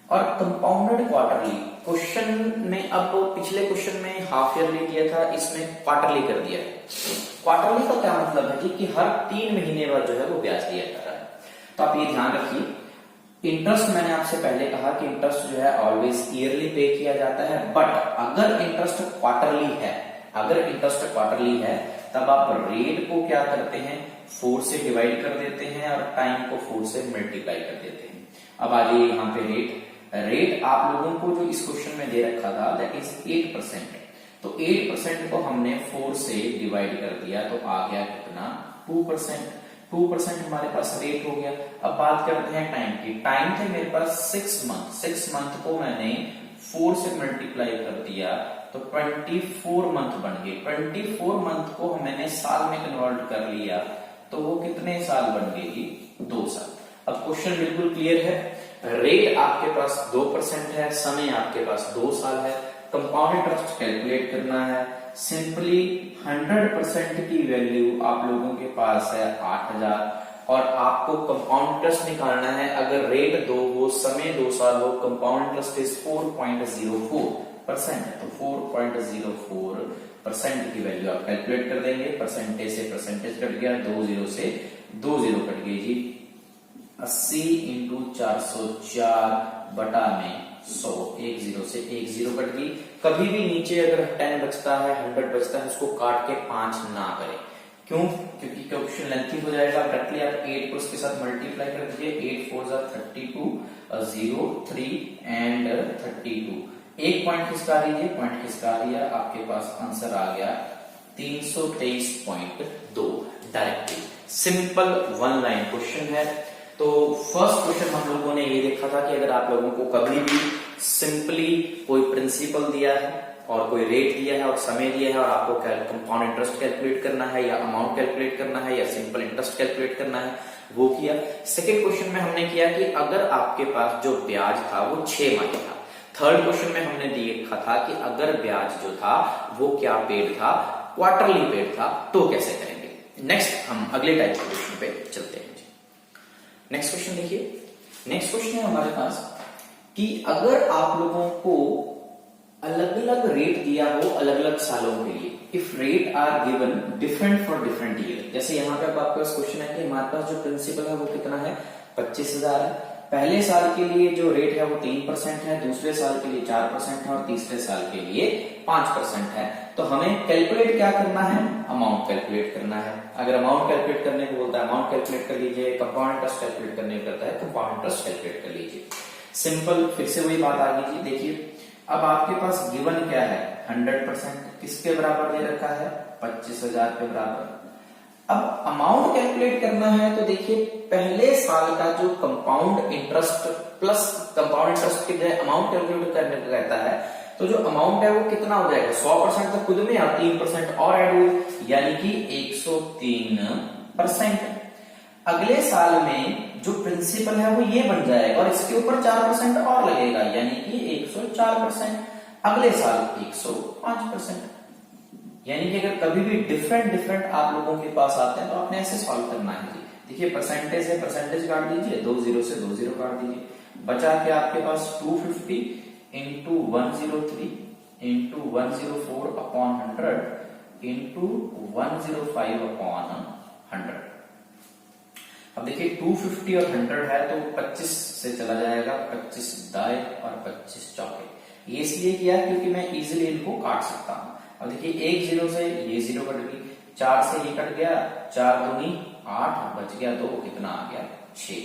और कंपाउंडेड क्वार्टरली क्वेश्चन में, अब पिछले क्वेश्चन में हाफ ईयरली दिया था, इसमें क्वार्टरली कर दिया है। क्वार्टरली का क्या मतलब है जी, कि हर 3 महीने बाद जो है वो ब्याज दिया जा रहा है। तो आप ये ध्यान रखिए, इंटरेस्ट मैंने आपसे पहले कहा कि इंटरेस्ट जो है ऑलवेज ईयरली पे किया जाता है, बट अगर इंटरेस्ट क्वार्टरली है, अगर इंटरेस्ट क्वार्टरली है, तब आप रेट को क्या करते हैं, 4 से डिवाइड कर देते हैं और टाइम को 4 से मल्टीप्लाई कर देते हैं। अब आ जाइए यहाँ पे रेट आप लोगों को जो इस क्वेश्चन में दे रखा था दैट इज 8%, तो 8% को हमने 4 से डिवाइड कर दिया, तो आ गया कितना, 2%। 2% हमारे पास रेट हो गया। अब बात करते हैं टाइम की। टाइम थे मेरे पास 6 मंथ, 6 मंथ को मैंने 4 से मल्टीप्लाई कर दिया, तो 24 मंथ बन गए। 24 मंथ को मैंने साल में कन्वर्ट कर लिया, तो वो कितने साल बन गए, 2 साल। अब क्वेश्चन बिल्कुल क्लियर है, रेट आपके पास 2% है, समय आपके पास 2 साल है, कंपाउंड इंटरेस्ट कैलकुलेट करना है। सिंपली 100% की वैल्यू आप लोगों के पास है 8000, और आपको कंपाउंड इंटरेस्ट निकालना है। अगर रेट 2 हो, समय 2 साल हो, कंपाउंड इंटरेस्ट इज 4.04%, तो 4.04% की वैल्यू आप कैलकुलेट कर देंगे। परसेंटेज से परसेंटेज कट गया, 2 0 से 2 0 कट गई जी। 80 इंटू 404 बटा में 100, 1 0 से 1 0 कट गई। कभी भी नीचे अगर 10 बचता है, 100 बचता है, उसको काट के 5 ना करें। क्यों? क्योंकि क्वेश्चन लेंथी हो जाएगा। डायरेक्टली आप 8 को उसके साथ मल्टीप्लाई कर दीजिए, 8 4 जा 32, 0 3 एंड 32। एक पॉइंट खिसका दीजिए, पॉइंट खिसका दिया, आपके पास आंसर आ गया 323.2। डायरेक्टली सिंपल 1 लाइन क्वेश्चन है। तो फर्स्ट क्वेश्चन हम लोगों ने ये देखा था कि अगर आप लोगों को कभी भी सिंपली कोई प्रिंसिपल दिया है और कोई रेट दिया है और समय दिया है और आपको कंपाउंड इंटरेस्ट कैलकुलेट करना है या अमाउंट कैलकुलेट करना है या सिंपल इंटरेस्ट कैलकुलेट करना है, वो किया। सेकेंड क्वेश्चन में हमने किया कि अगर आपके पास जो ब्याज था वो 6 माह था। थर्ड क्वेश्चन में हमने देखा था कि अगर ब्याज जो था वो क्या पेड था, क्वार्टरली पेड था, तो कैसे करेंगे। नेक्स्ट हम अगले टाइप के क्वेश्चन पे चलते हैं। नेक्स्ट क्वेश्चन देखिए, नेक्स्ट क्वेश्चन है हमारे पास कि अगर आप लोगों को अलग अलग रेट दिया हो अलग अलग सालों के लिए, if rate are given different for different year. जैसे यहाँ पे आपके पास क्वेश्चन है कि हमारे पास जो प्रिंसिपल है वो कितना है, 25,000 है। पहले साल के लिए जो रेट है वो 3% है, दूसरे साल के लिए 4% है और तीसरे साल के लिए 5% है। तो हमें कैलकुलेट क्या करना है, अमाउंट कैलकुलेट करना है। अगर अमाउंट कैलकुलेट करने को बोलता है अमाउंट कैलकुलेट कर लीजिए, कंपाउंड इंटरेस्ट कैलकुलेट करने को कहता है कंपाउंड इंटरेस्ट कैलकुलेट कर लीजिए। सिंपल, फिर से वही बात आ गई जी। देखिए अब आपके पास गिवन क्या है, 100%, किसके बराबर दे रखा है, 25,000 के बराबर। अब अमाउंट कैलकुलेट करना है, तो देखिए पहले साल का जो compound interest plus compound interest की जगह अमाउंट कैलकुलेट करने को कहता है, तो जो अमाउंट है वो कितना हो जाएगा, 100% तो खुद में और 3% और ऐड हुए, यानी कि 103%। अगले साल में जो प्रिंसिपल है वो ये बन जाएगा और इसके ऊपर 4% और लगेगा, यानी कि 104%। अगले साल 105%। यानी कि अगर कभी भी डिफरेंट आप लोगों के पास आते हैं तो आपने ऐसे सॉल्व करना है। देखिए परसेंटेज है, परसेंटेज काट दीजिए, 2 0 से 2 0 काट दीजिए, बचा के आपके पास 250 into 103 into 104 upon 100 into 105 upon 100। अब देखिए 250 और 100 है तो 25 से चला जाएगा, 25 दाएं और 25 चौके। ये इसलिए किया क्योंकि मैं इजीली इनको काट सकता हूं। अब देखिए 1 0 से ये 0 कट गई, 4 से ये कट गया, 4 दूनी 8, बच गया 2, कितना आ गया 6,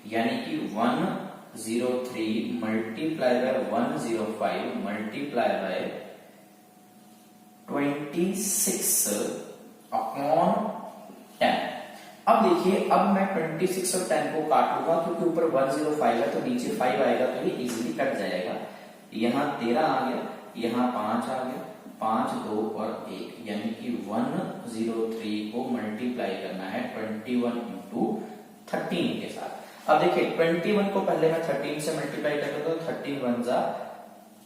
यानी कि 103 multiply by 105 multiply by 26 upon 10। अब देखिए, अब मैं 26 और 10 को काटूंगा क्योंकि ऊपर 105 है तो नीचे 5 आएगा तो ये इजीली कट जाएगा। यहाँ 13 आ गया, यहाँ 5 आ गया, 5, 2 और 1, यानी कि 103 को मल्टीप्लाई करना है 21 इंटू 13 के साथ। अब देखिए 21 को पहले मैं 13 से मल्टीप्लाई कर देता हूं, 13 1 जा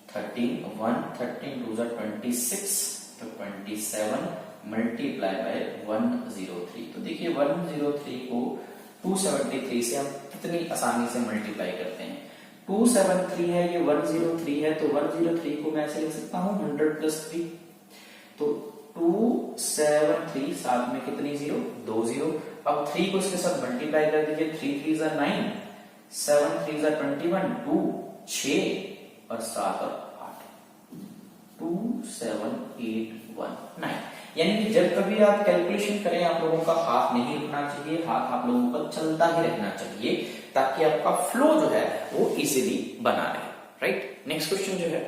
13, 1 13 2 जा 26, तो 27 मल्टीप्लाई बाय 103। तो देखिए 103 को 273 से हम कितनी आसानी से मल्टीप्लाई करते हैं। 273 है, ये 103 है, तो 103 को मैं ऐसे लिख सकता हूं 100 प्लस 3। तो 273 साथ में कितनी जीरो, 2 जीरो। अब 3 को इसके साथ मल्टीप्लाई कर दीजिए, 3 3 जा 9, 7 3 जा 21, 2 6 और 7 और 8, 2 7 8 1 9। यानी कि जब कभी आप कैलकुलेशन करें आप लोगों का हाथ नहीं रुकना चाहिए, हाथ आप लोगों का चलता ही रहना चाहिए ताकि आपका फ्लो जो है वो इजीली बना रहे। राइट, नेक्स्ट क्वेश्चन जो है,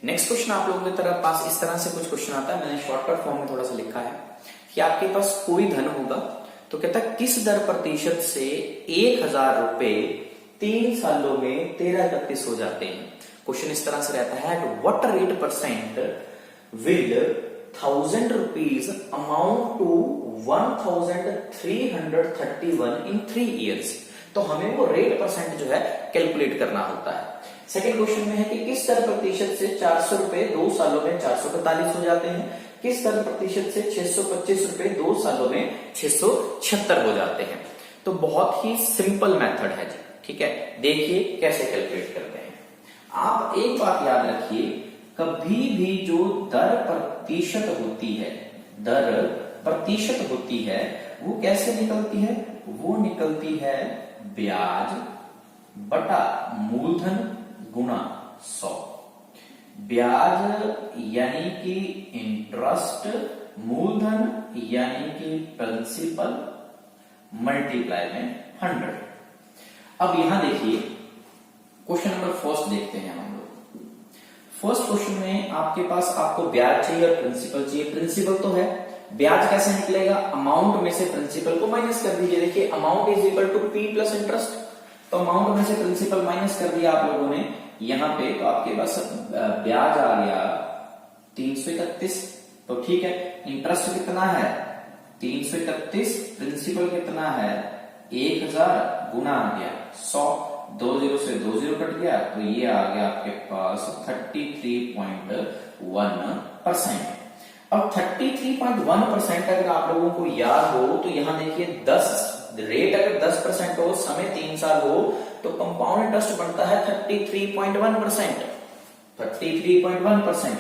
नेक्स्ट क्वेश्चन आप लोगों की तरफ पास इस तरह से कुछ क्वेश्चन आता है, मैंने शॉर्टकट फॉर्म में थोड़ा सा लिखा है कि आपके पास कोई धन होगा तो कहता है किस दर प्रतिशत से 1000 रुपए 3 सालों में 1331 हो जाते हैं। क्वेश्चन इस तरह से रहता है, at what rate percent will 1000 rupees amount to 1331 in 3 years। तो हमें वो रेट परसेंट जो है कैलकुलेट करना होता है। सेकेंड क्वेश्चन में है कि किस दर प्रतिशत से 400 रुपए 2 सालों में 445 हो जाते हैं, किस दर प्रतिशत से 625 रुपए 2 सालों में 676 हो जाते हैं। तो बहुत ही सिंपल मेथड है जी, ठीक है। देखिए कैसे कैलकुलेट करते हैं। आप एक बात याद रखिए, कभी भी जो दर प्रतिशत होती है, दर प्रतिशत होती है वो कैसे निकलती है, वो निकलती है ब्याज बटा मूलधन गुणा 100। ब्याज यानी कि इंटरेस्ट, मूलधन यानी कि प्रिंसिपल मल्टीप्लाई में 100। अब यहां देखिए क्वेश्चन नंबर फर्स्ट देखते हैं हम लोग। फर्स्ट क्वेश्चन में आपके पास आपको ब्याज चाहिए और प्रिंसिपल चाहिए। प्रिंसिपल तो है, ब्याज कैसे निकलेगा, अमाउंट में से प्रिंसिपल को माइनस कर दीजिए। देखिए amount is equal to P plus interest, तो अमाउंट में से प्रिंसिपल माइनस कर दिया आप लोगों ने यहां पे, तो आपके पास ब्याज आ गया 331। तो ठीक है, इंटरेस्ट कितना है 331, प्रिंसिपल कितना है 1000 गुना आ गया 100, 2 जीरो से 2 जीरो कट गया, तो ये आ गया आपके पास 33.1%। अब 33.1% अगर आप लोगों को याद हो तो यहां देखिए 10 रेट अगर 10% हो, समय 3 साल हो, तो कंपाउंड इंटरेस्ट बनता है 33.1%। 33.1%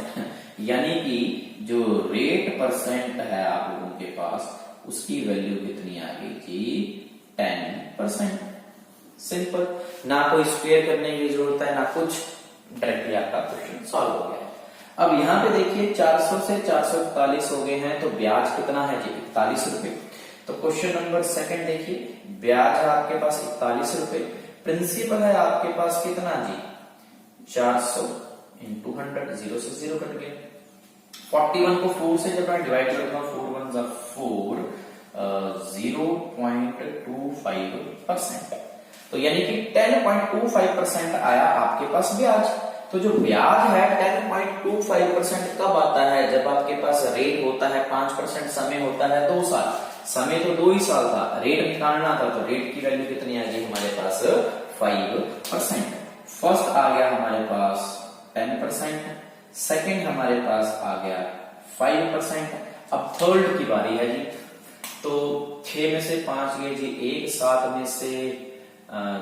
यानी कि जो रेट परसेंट है आप लोगों के पास उसकी वैल्यू कितनी आ गई थी 10%। सिंपल, ना कोई स्क्वायर करने की जरूरत है ना कुछ, डायरेक्टली आपका क्वेश्चन सॉल्व हो गया है। अब यहां पे देखिए 400 से 441 हो गए हैं, तो ब्याज कितना है जी 41 रुपए। तो क्वेश्चन नंबर सेकंड देखिए, ब्याज है आपके पास 41 रुपए, प्रिंसिपल है आपके पास कितना जी 400 इंटू 100, 0 से 0 कट गया। 41 को 4 से जब मैं डिवाइड करूंगा 4 1 जा 4, 0.25%। तो यानी कि 10.25% आया आपके पास ब्याज। तो जो ब्याज है 10.25% कब आता है, जब आपके पास रेट होता है 5%, समय होता है 2 साल। समय तो 2 ही साल था, रेट निकालना था, तो रेट की वैल्यू कितनी आ गई हमारे पास 5%। फर्स्ट आ गया हमारे पास 10%, सेकंड हमारे पास आ गया 5%। अब थर्ड की बारी है जी, तो 6 में से 5 गए जी 1, 7 में से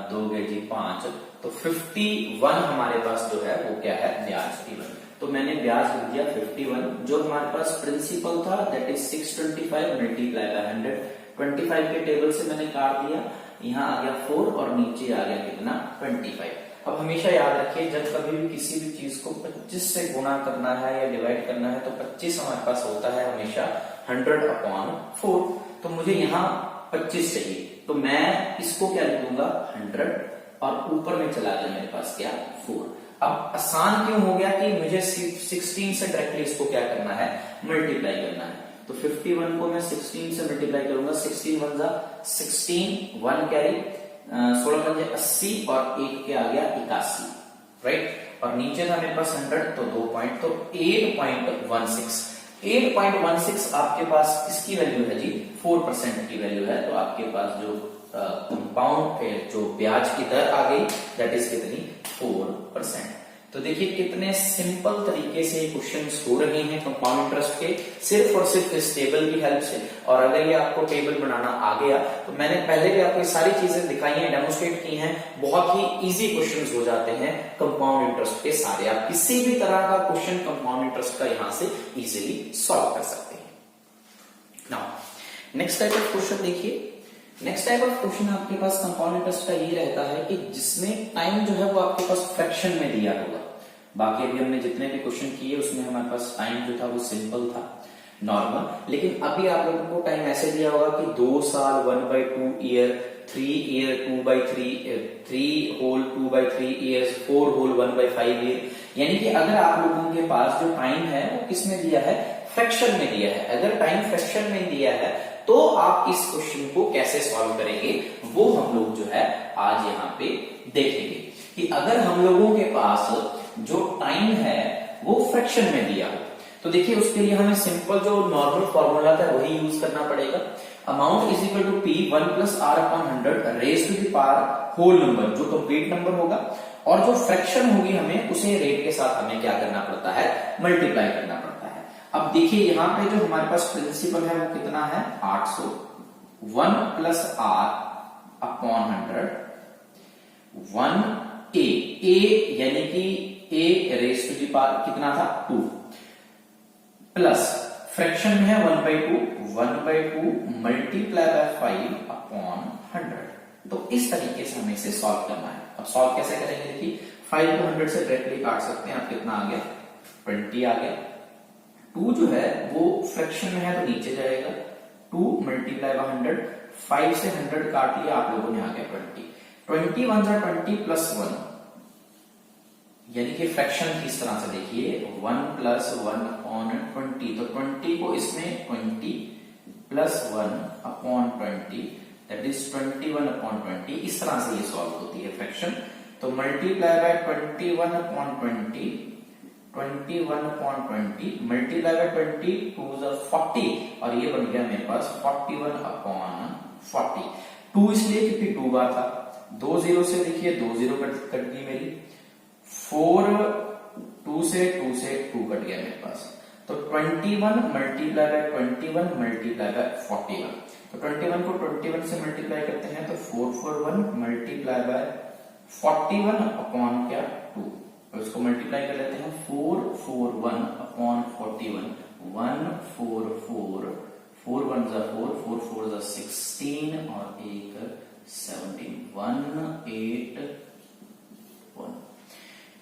2 गए जी 5, तो 51 हमारे पास जो है वो क्या है ब्याज की वैल्यू। तो मैंने ब्याज लिख दिया 51, जो हमारे पास प्रिंसिपल था दैट इज 625 मल्टीप्लाई बाय 100। 25 के टेबल से मैंने काट दिया, यहाँ आ गया 4 और नीचे आ गया कितना 25। अब हमेशा याद रखिए जब कभी भी किसी भी चीज को 25 से गुणा करना है या डिवाइड करना है तो 25 हमारे पास होता है हमेशा 100/4। तो मुझे यहाँ 25 चाहिए, तो मैं इसको क्या लिख दूंगा 100 और ऊपर में चला गया मेरे पास क्या 4। अब आसान क्यों हो गया कि मुझे 16 से डायरेक्टली इसको क्या करना है मल्टीप्लाई करना है। तो 51 को मैं 16 से मल्टीप्लाई करूंगा, 16 वन जा 16, 1 कैरी, 16 पंजे 80 और 1 के आ गया 81, राइट। और नीचे था मेरे पास 100, तो 2 पॉइंट, तो 8.16। 8.16 आपके पास किसकी वैल्यू है जी? 4% की वैल्यू है। तो आपके पास जो कंपाउंड जो ब्याज की दर आ गई दैट इज कितनी? 4%। तो देखिए कितने सिंपल तरीके से क्वेश्चंस हो रहे हैं कंपाउंड इंटरेस्ट के, सिर्फ और सिर्फ इस टेबल की हेल्प से। और अगर ये आपको टेबल बनाना आ गया तो मैंने पहले भी आपको ये सारी चीजें दिखाई हैं, डेमोस्ट्रेट की हैं, बहुत ही इजी क्वेश्चंस हो जाते हैं कंपाउंड इंटरेस्ट के सारे। आप किसी भी तरह का क्वेश्चन कंपाउंड इंटरेस्ट का यहां से इजीली सॉल्व कर सकते हैं। Now next type of question देखिए। नेक्स्ट टाइप ऑफ क्वेश्चन आपके पास कंपाउंड इंटरेस्ट का ये रहता है कि जिसमें टाइम जो है वो आपके पास फ्रैक्शन में दिया होगा। बाकी अभी हमने जितने भी क्वेश्चन किए उसमें हमारे पास टाइम जो था वो सिंपल था, नॉर्मल। लेकिन अभी आप लोगों को टाइम ऐसे दिया होगा कि 2 साल 1/2 year, 3 year 2/3, 3 whole 2/3 years, 4 whole 1/5 year. यानी कि अगर आप लोगों के पास जो टाइम है वो किस में दिया है? फ्रैक्शन में दिया है। अगर टाइम फ्रैक्शन में दिया है तो आप इस क्वेश्चन को कैसे सॉल्व करेंगे वो हम लोग जो है आज यहाँ पे देखेंगे। कि अगर हम लोगों के पास जो टाइम है वो फ्रैक्शन में दिया हो तो देखिए उसके लिए हमें सिंपल जो नॉर्मल फॉर्मूला था वही यूज करना पड़ेगा। Amount is equal to P 1 + R/100 raise to the power whole number, जो कंप्लीट नंबर होगा, और जो फ्रैक्शन होगी हमें उसे रेट के साथ हमें क्या करना पड़ता है? मल्टीप्लाई करना पड़ता है। अब देखिए यहाँ पे जो हमारे पास प्रिंसिपल है वो कितना है? 800। 1 + R/100 1A, यानी कि A raise to the power कितना था? 2 प्लस फ्रैक्शन में है 1/2, 1/2 मल्टीप्लाई बाय 5/100। तो इस तरीके से हमें इसे सॉल्व करना है। अब सॉल्व कैसे करेंगे? देखिए 5 को 100 से डायरेक्टली काट सकते हैं। अब कितना आ गया? 20 आ गया। 2 जो है वो फ्रैक्शन में है तो नीचे जाएगा, 2 मल्टीप्लाई बाय 100, 5 से 100 काट लिया आप लोगों ने, आ गया 20। 20 1 जा 20 प्लस 1, यानी कि फ्रैक्शन की इस तरह से देखिए 1 + 1/20। तो 20 को इसमें 20 + 1/20 दैट इज 21/20। इस तरह से ये सॉल्व होती है फ्रैक्शन। तो मल्टीप्लाई बाय 21/20, 21/20 मल्टीप्लाई बाय 20, 2 = 40, और ये बन गया मेरे पास 41/40। 2 इसलिए क्योंकि 2 बार था, 2 0 से देखिए 2 0 कट गई मेरी, 4 2 से 2 कट गया मेरे पास। तो 21 मल्टीप्लाई बाय 21 मल्टीप्लाई बाय 41। तो 21 को 21 से मल्टीप्लाई करते हैं तो 441 मल्टीप्लाई बाय 41 अपॉन क्या? 2। और इसको मल्टीप्लाई कर लेते हैं 441/41, 144, 4 1 जा 4, 4 4 जा 16 और 1 17, 181।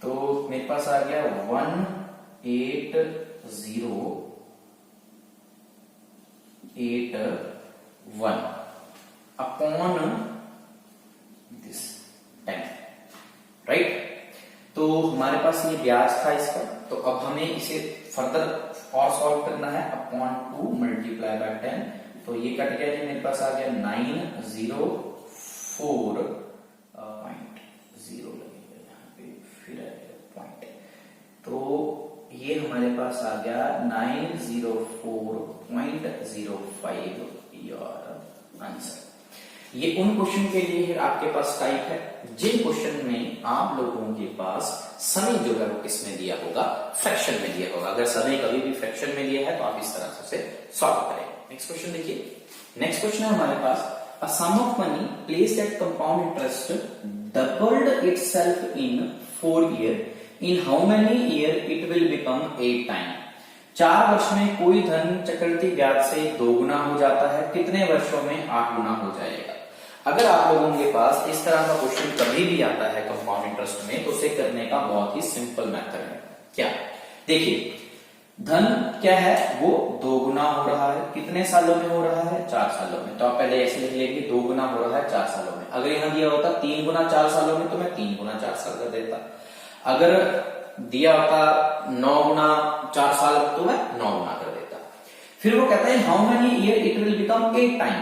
तो मेरे पास आ गया 18081 अपॉन दिस 10, राइट। तो हमारे पास ये ब्याज था इसका। तो अब हमें इसे फर्दर और सॉल्व करना है। अपॉन 2 मल्टीप्लाई बाय 10, तो ये कट गया जी, मेरे पास आ गया 904.0 लगेगा यहाँ पे, फिर आएगा पॉइंट। तो ये हमारे पास आ गया 904.05 योर आंसर। ये उन क्वेश्चन के लिए आपके पास टाइप है जिन क्वेश्चन में आप लोगों के पास समय जो है वो किसमें दिया होगा? फ्रैक्शन में दिया होगा। अगर समय कभी भी फ्रैक्शन में दिया है तो आप इस तरह से सॉल्व करें। नेक्स्ट क्वेश्चन देखिए। नेक्स्ट क्वेश्चन है हमारे पास, a sum of money placed at compound interest doubled itself in 4 year, in how many year it will become 8 time. 4 वर्ष में कोई धन चक्रवृद्धि ब्याज से 2 गुना हो जाता है, कितने वर्षों में 8 गुना हो जाएगा? अगर आप लोगों के पास इस तरह का क्वेश्चन कभी भी आता है कंपाउंड इंटरेस्ट में तो उसे करने का बहुत ही सिंपल मेथड है। क्या? देखिए धन क्या है वो 2 गुना हो रहा है, कितने सालों में हो रहा है? 4 सालों में। तो आप पहले ऐसे लिख लेंगे 2 गुना हो रहा है 4 सालों में। अगर यहां दिया होता 3 गुना 4 सालों में तो मैं 3 गुना 4 साल का देता। अगर दिया होता 9 गुना 4 साल तो मैं 9 गुना कर देता। फिर वो कहता है how many year it will become 8 time.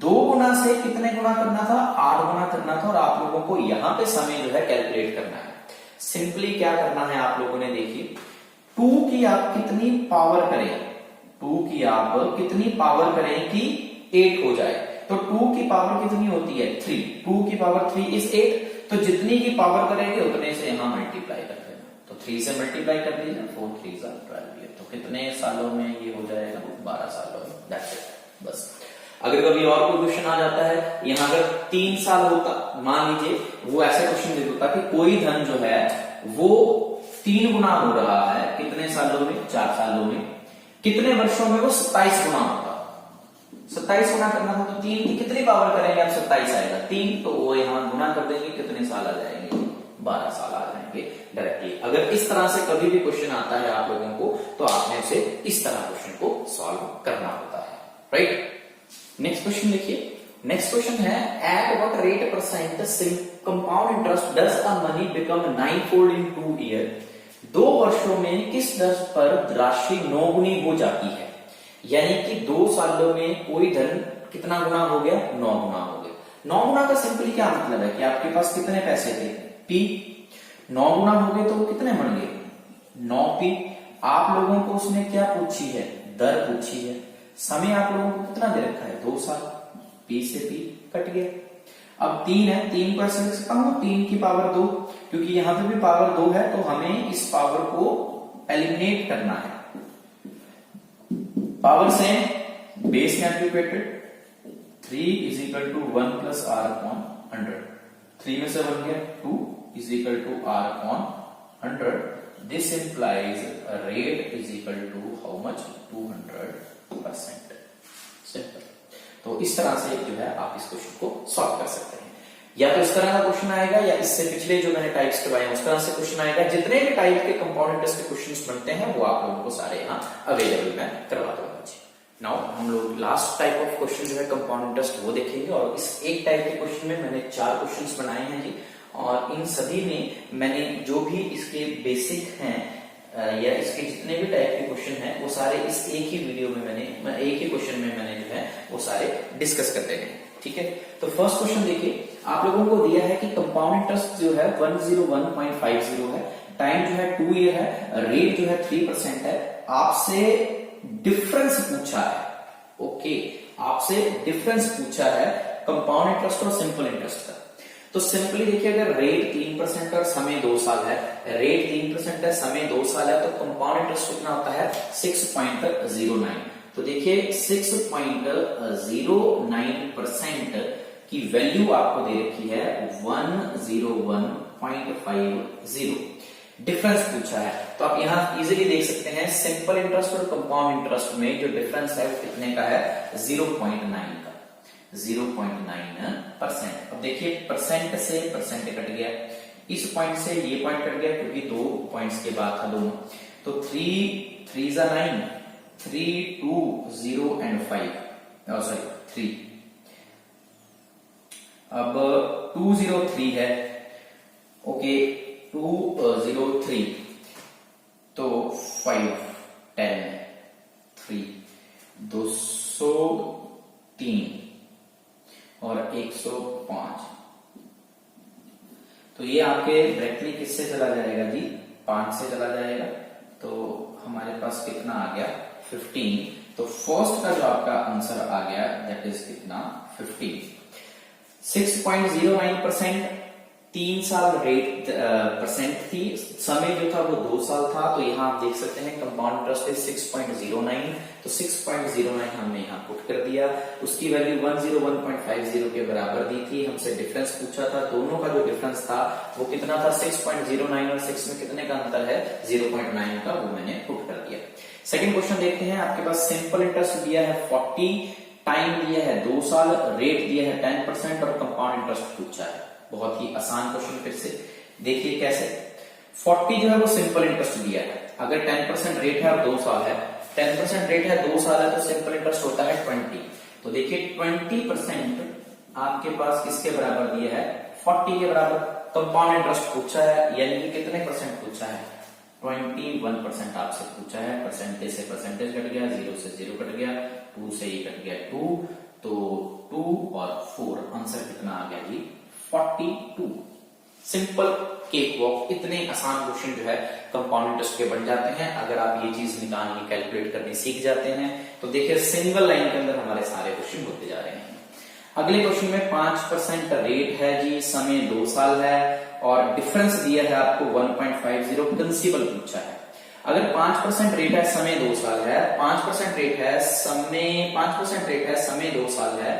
2 गुना से कितने गुना करना था, 8 गुना करना था, और आप लोगों को यहाँ पे समय जो है कैलकुलेट करना है। सिंपली क्या करना है आप लोगों ने, देखिए 2 की आप कितनी पावर करें, 2 की आप कितनी पावर करें कि 8 हो जाए, तो 2 की पावर कितनी होती है 3, 2 की पावर 3 इज 8, तो जितनी की पावर करेंगे उतने से यहाँ मल्टीप्लाई कर देना, तो 3 से मल्टीप्लाई कर दीजिए, 4 3 12, तो कितने सालों में ये हो जाएगा, 12 सालों में, दैट्स इट बस। अगर कभी और कोई क्वेश्चन आ जाता है, यहाँ अगर 3 साल होता, मान लीजिए वो ऐसा क्वेश्चन दे देता कि कोई धन जो है वो 3 गुना हो रहा है, कितने सालों में, 4 सालों में, कितने वर्षों में वो 27 गुना होता, 27 गुना करना था, तो 3 की कितनी पावर करेंगे आप, 27 आएगा, 3 तो वो यहाँ गुना कर देंगे, कितने साल आ जाएंगे, 12 साल आ जाएंगे डायरेक्टली। अगर इस तरह से कभी भी क्वेश्चन आता है आप लोगों को, तो आपने उसे इस तरह क्वेश्चन को सॉल्व करना होता है, राइट। नेक्स्ट क्वेश्चन देखिए, नेक्स्ट क्वेश्चन है at what rate percent compound interest does a money become 9-fold in 2 year. 2 वर्षों में किस दर पर राशि 9 गुनी हो जाती है, यानी कि 2 सालों में कोई धन कितना गुना हो गया, 9 गुना हो गया। 9 गुना का सिंपली क्या मतलब है कि आपके पास कितने पैसे थे, पी, 9 गुना हो गए तो कितने बन गए, 9p। आप लोगों को उसने क्या पूछी है, दर पूछी है, समय आप लोगों को कितना दे रखा है, 2 साल, p से p कट गया। अब 3 है, 3 को ऐसे लिख सकता हूं 3 की पावर 2, क्योंकि यहां पे भी पावर 2 है, तो हमें इस पावर को एलिमिनेट करना है। पावर से बेस में applicated 3 is equal to 1 plus r upon 100, 3 में से बन गया 2 is equal to r upon 100। This implies rate is equal to how much, 200%। Simple. तो इस तरह से जो है आप इस क्वेश्चन को सॉल्व कर सकते हैं, या तो इस तरह का क्वेश्चन आएगा, या इससे पिछले जो मैंने टाइप्स करवाए उस तरह से क्वेश्चन आएगा। जितने भी टाइप के कंपाउंड इंटरेस्ट के क्वेश्चंस बनते हैं वो आप लोगों को सारे यहाँ अवेलेबल मैं करवा दूंगा। नाउ हम लोग लास्ट टाइप ऑफ क्वेश्चन जो है कंपाउंड इंटरेस्ट वो देखेंगे, और इस एक टाइप के क्वेश्चन में मैंने 4 क्वेश्चंस बनाए हैं जी, और इन सभी में मैंने जो भी इसके बेसिक हैं या इसके जितने भी टाइप के क्वेश्चन हैं वो सारे इस एक ही वीडियो में एक ही क्वेश्चन में मैंने जो है वो सारे डिस्कस कर देने हैं, ठीक है। तो फर्स्ट क्वेश्चन देखिए, आप लोगों को दिया है कि कंपाउंड इंटरेस्ट जो है 101.50 है, टाइम जो है 2 ईयर है, रेट जो है 3% है, आपसे डिफरेंस पूछा है, ओके, आपसे डिफरेंस पूछा है कंपाउंड इंटरेस्ट और सिंपल इंटरेस्ट का। तो सिंपली देखिए, अगर रेट 3% और समय 2 साल है, रेट 3% है, समय 2 साल है, तो कंपाउंड इंटरेस्ट कितना होता है 6.09। तो देखिए 6.09% की वैल्यू आपको दे रखी है 101.50। डिफरेंस पूछा है, तो आप यहां इजीली देख सकते हैं सिंपल इंटरेस्ट और कंपाउंड इंटरेस्ट में जो डिफरेंस है वो कितने का है, 0.9 का, 0.9%। अब देखिए परसेंट से परसेंट कट गया, इस पॉइंट से ये पॉइंट कट गया क्योंकि 2 पॉइंट्स के बाद था दोनों, तो 3 3 9, 3 2 0 एंड 5, सॉरी 3, अब 203 है, ओके 203, तो 5 10 3 203 और 105, तो ये आपके डायरेक्टली किससे चला जाएगा जी, 5 से चला जाएगा, तो हमारे पास कितना आ गया 15। तो फर्स्ट का जो आपका आंसर आ गया दैट इज कितना 15। 6.09%, 3 साल रेट परसेंट थी, समय जो था वो 2 साल था, तो यहाँ आप देख सकते हैं कंपाउंड इंटरेस्ट 6.09, तो 6.09 हमने यहाँ पुट कर दिया, उसकी वैल्यू 101.50 के बराबर दी थी, हमसे डिफरेंस पूछा था, दोनों का जो डिफरेंस था वो कितना था 6.09 और 6 में कितने का अंतर है 0.9 का, वो मैंने पुट कर दिया। सेकंड क्वेश्चन देखते हैं, आपके पास सिंपल इंटरेस्ट दिया है 40, टाइम दिया है 2 साल, रेट दिया है 10% और कंपाउंड इंटरेस्ट पूछा है। बहुत ही आसान क्वेश्चन, फिर से देखिए कैसे। 40 जो है वो सिंपल इंटरेस्ट दिया है, अगर 10% रेट है और 2 साल है, 10% रेट है 2 साल है, तो सिंपल इंटरेस्ट होता है 20। तो देखिए 20% आपके पास किसके बराबर दिया है 40 के बराबर, कंपाउंड इंटरेस्ट पूछा है, यानी कि कितने परसेंट पूछा है 21% आपसे पूछा है, परसेंटेज से परसेंटेज कट गया, 0 से 0 कट गया, 2 से ये कट गया 2, तो 2 और 4 आंसर कितना आ गया जी 42। सिंपल केक वॉक, इतने आसान क्वेश्चन जो है कंपाउंड इंटरेस्ट के बन जाते हैं अगर आप ये चीज निकालनी कैलकुलेट करनी सीख जाते हैं। तो देखिए सिंगल लाइन के अंदर हमारे सारे क्वेश्चन होते जा रहे हैं। अगले क्वेश्चन में 5% रेट है जी, समय 2 साल है और डिफरेंस दिया है आपको 1.50, प्रिंसिपल पूछा है। अगर 5% रेट है, समय 2 साल है, 5% रेट है, समय 5% रेट है, समय 2 साल है,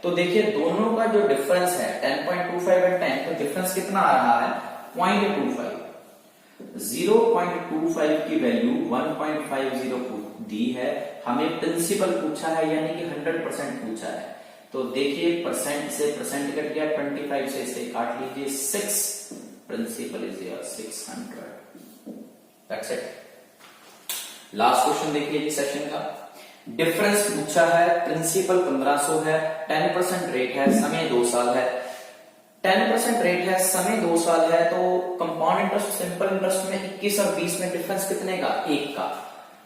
तो देखिए दोनों का जो डिफरेंस है 10.25 और 10, तो डिफरेंस कितना आ रहा है 0.25। 0.25 की वैल्यू 1.50 दी है, हमें प्रिंसिपल पूछा है यानी कि 100% पूछा है। तो देखिए परसेंट से परसेंट कट गया, 25 से इसे काट लीजिए 6, principal is your 600। That's it. Last question देखिए जी सेशन का। डिफरेंस पूछा है, प्रिंसिपल 1500 है, 10% रेट है, समय 2 साल है। 10% रेट है, समय 2 साल है, तो कंपाउंड इंटरेस्ट सिंपल इंटरेस्ट में 21 और 20 में डिफरेंस कितने का 1 का।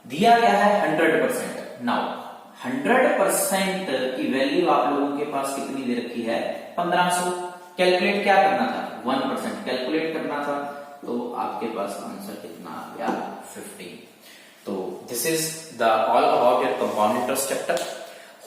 दिया गया है 100%। नाउ 100% की वैल्यू आप लोगों के पास कितनी दे रखी है 1500। कैलकुलेट क्या करना था 1% कैलकुलेट करना था, तो आपके पास आंसर कितना आ गया 15। तो this is the all about your compound interest chapter.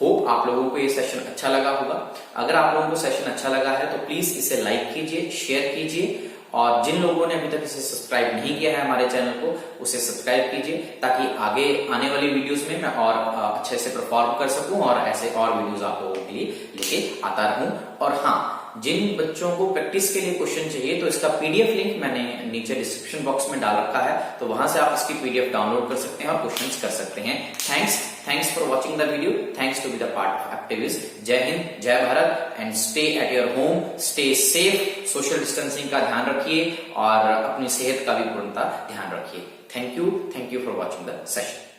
Hope आप लोगों को ये सेशन अच्छा लगा होगा। अगर आप लोगों को सेशन अच्छा लगा है तो प्लीज इसे लाइक कीजिए, शेयर कीजिए, और जिन लोगों ने अभी तक इसे सब्सक्राइब नहीं किया है हमारे चैनल को, उसे सब्सक्राइब कीजिए ताकि आगे आने वाली वीडियोस में मैं और अच्छे से परफॉर्म कर सकूं और ऐसे और वीडियोस आप लोगों के लिए लेके आता रहूं। और हाँ, जिन बच्चों को प्रैक्टिस के लिए क्वेश्चन चाहिए तो इसका पीडीएफ लिंक मैंने नीचे डिस्क्रिप्शन बॉक्स में डाल रखा है, तो वहां से आप इसकी पीडीएफ डाउनलोड कर सकते हैं और क्वेश्चंस कर सकते हैं। Thanks for watching the video, thanks to be the part of activist. जय हिंद, जय Bharat, and stay at your home, stay safe, social distancing का ध्यान रखिए और अपनी सेहत का भी पूर्णतः ध्यान रखिए। Thank you for watching the session.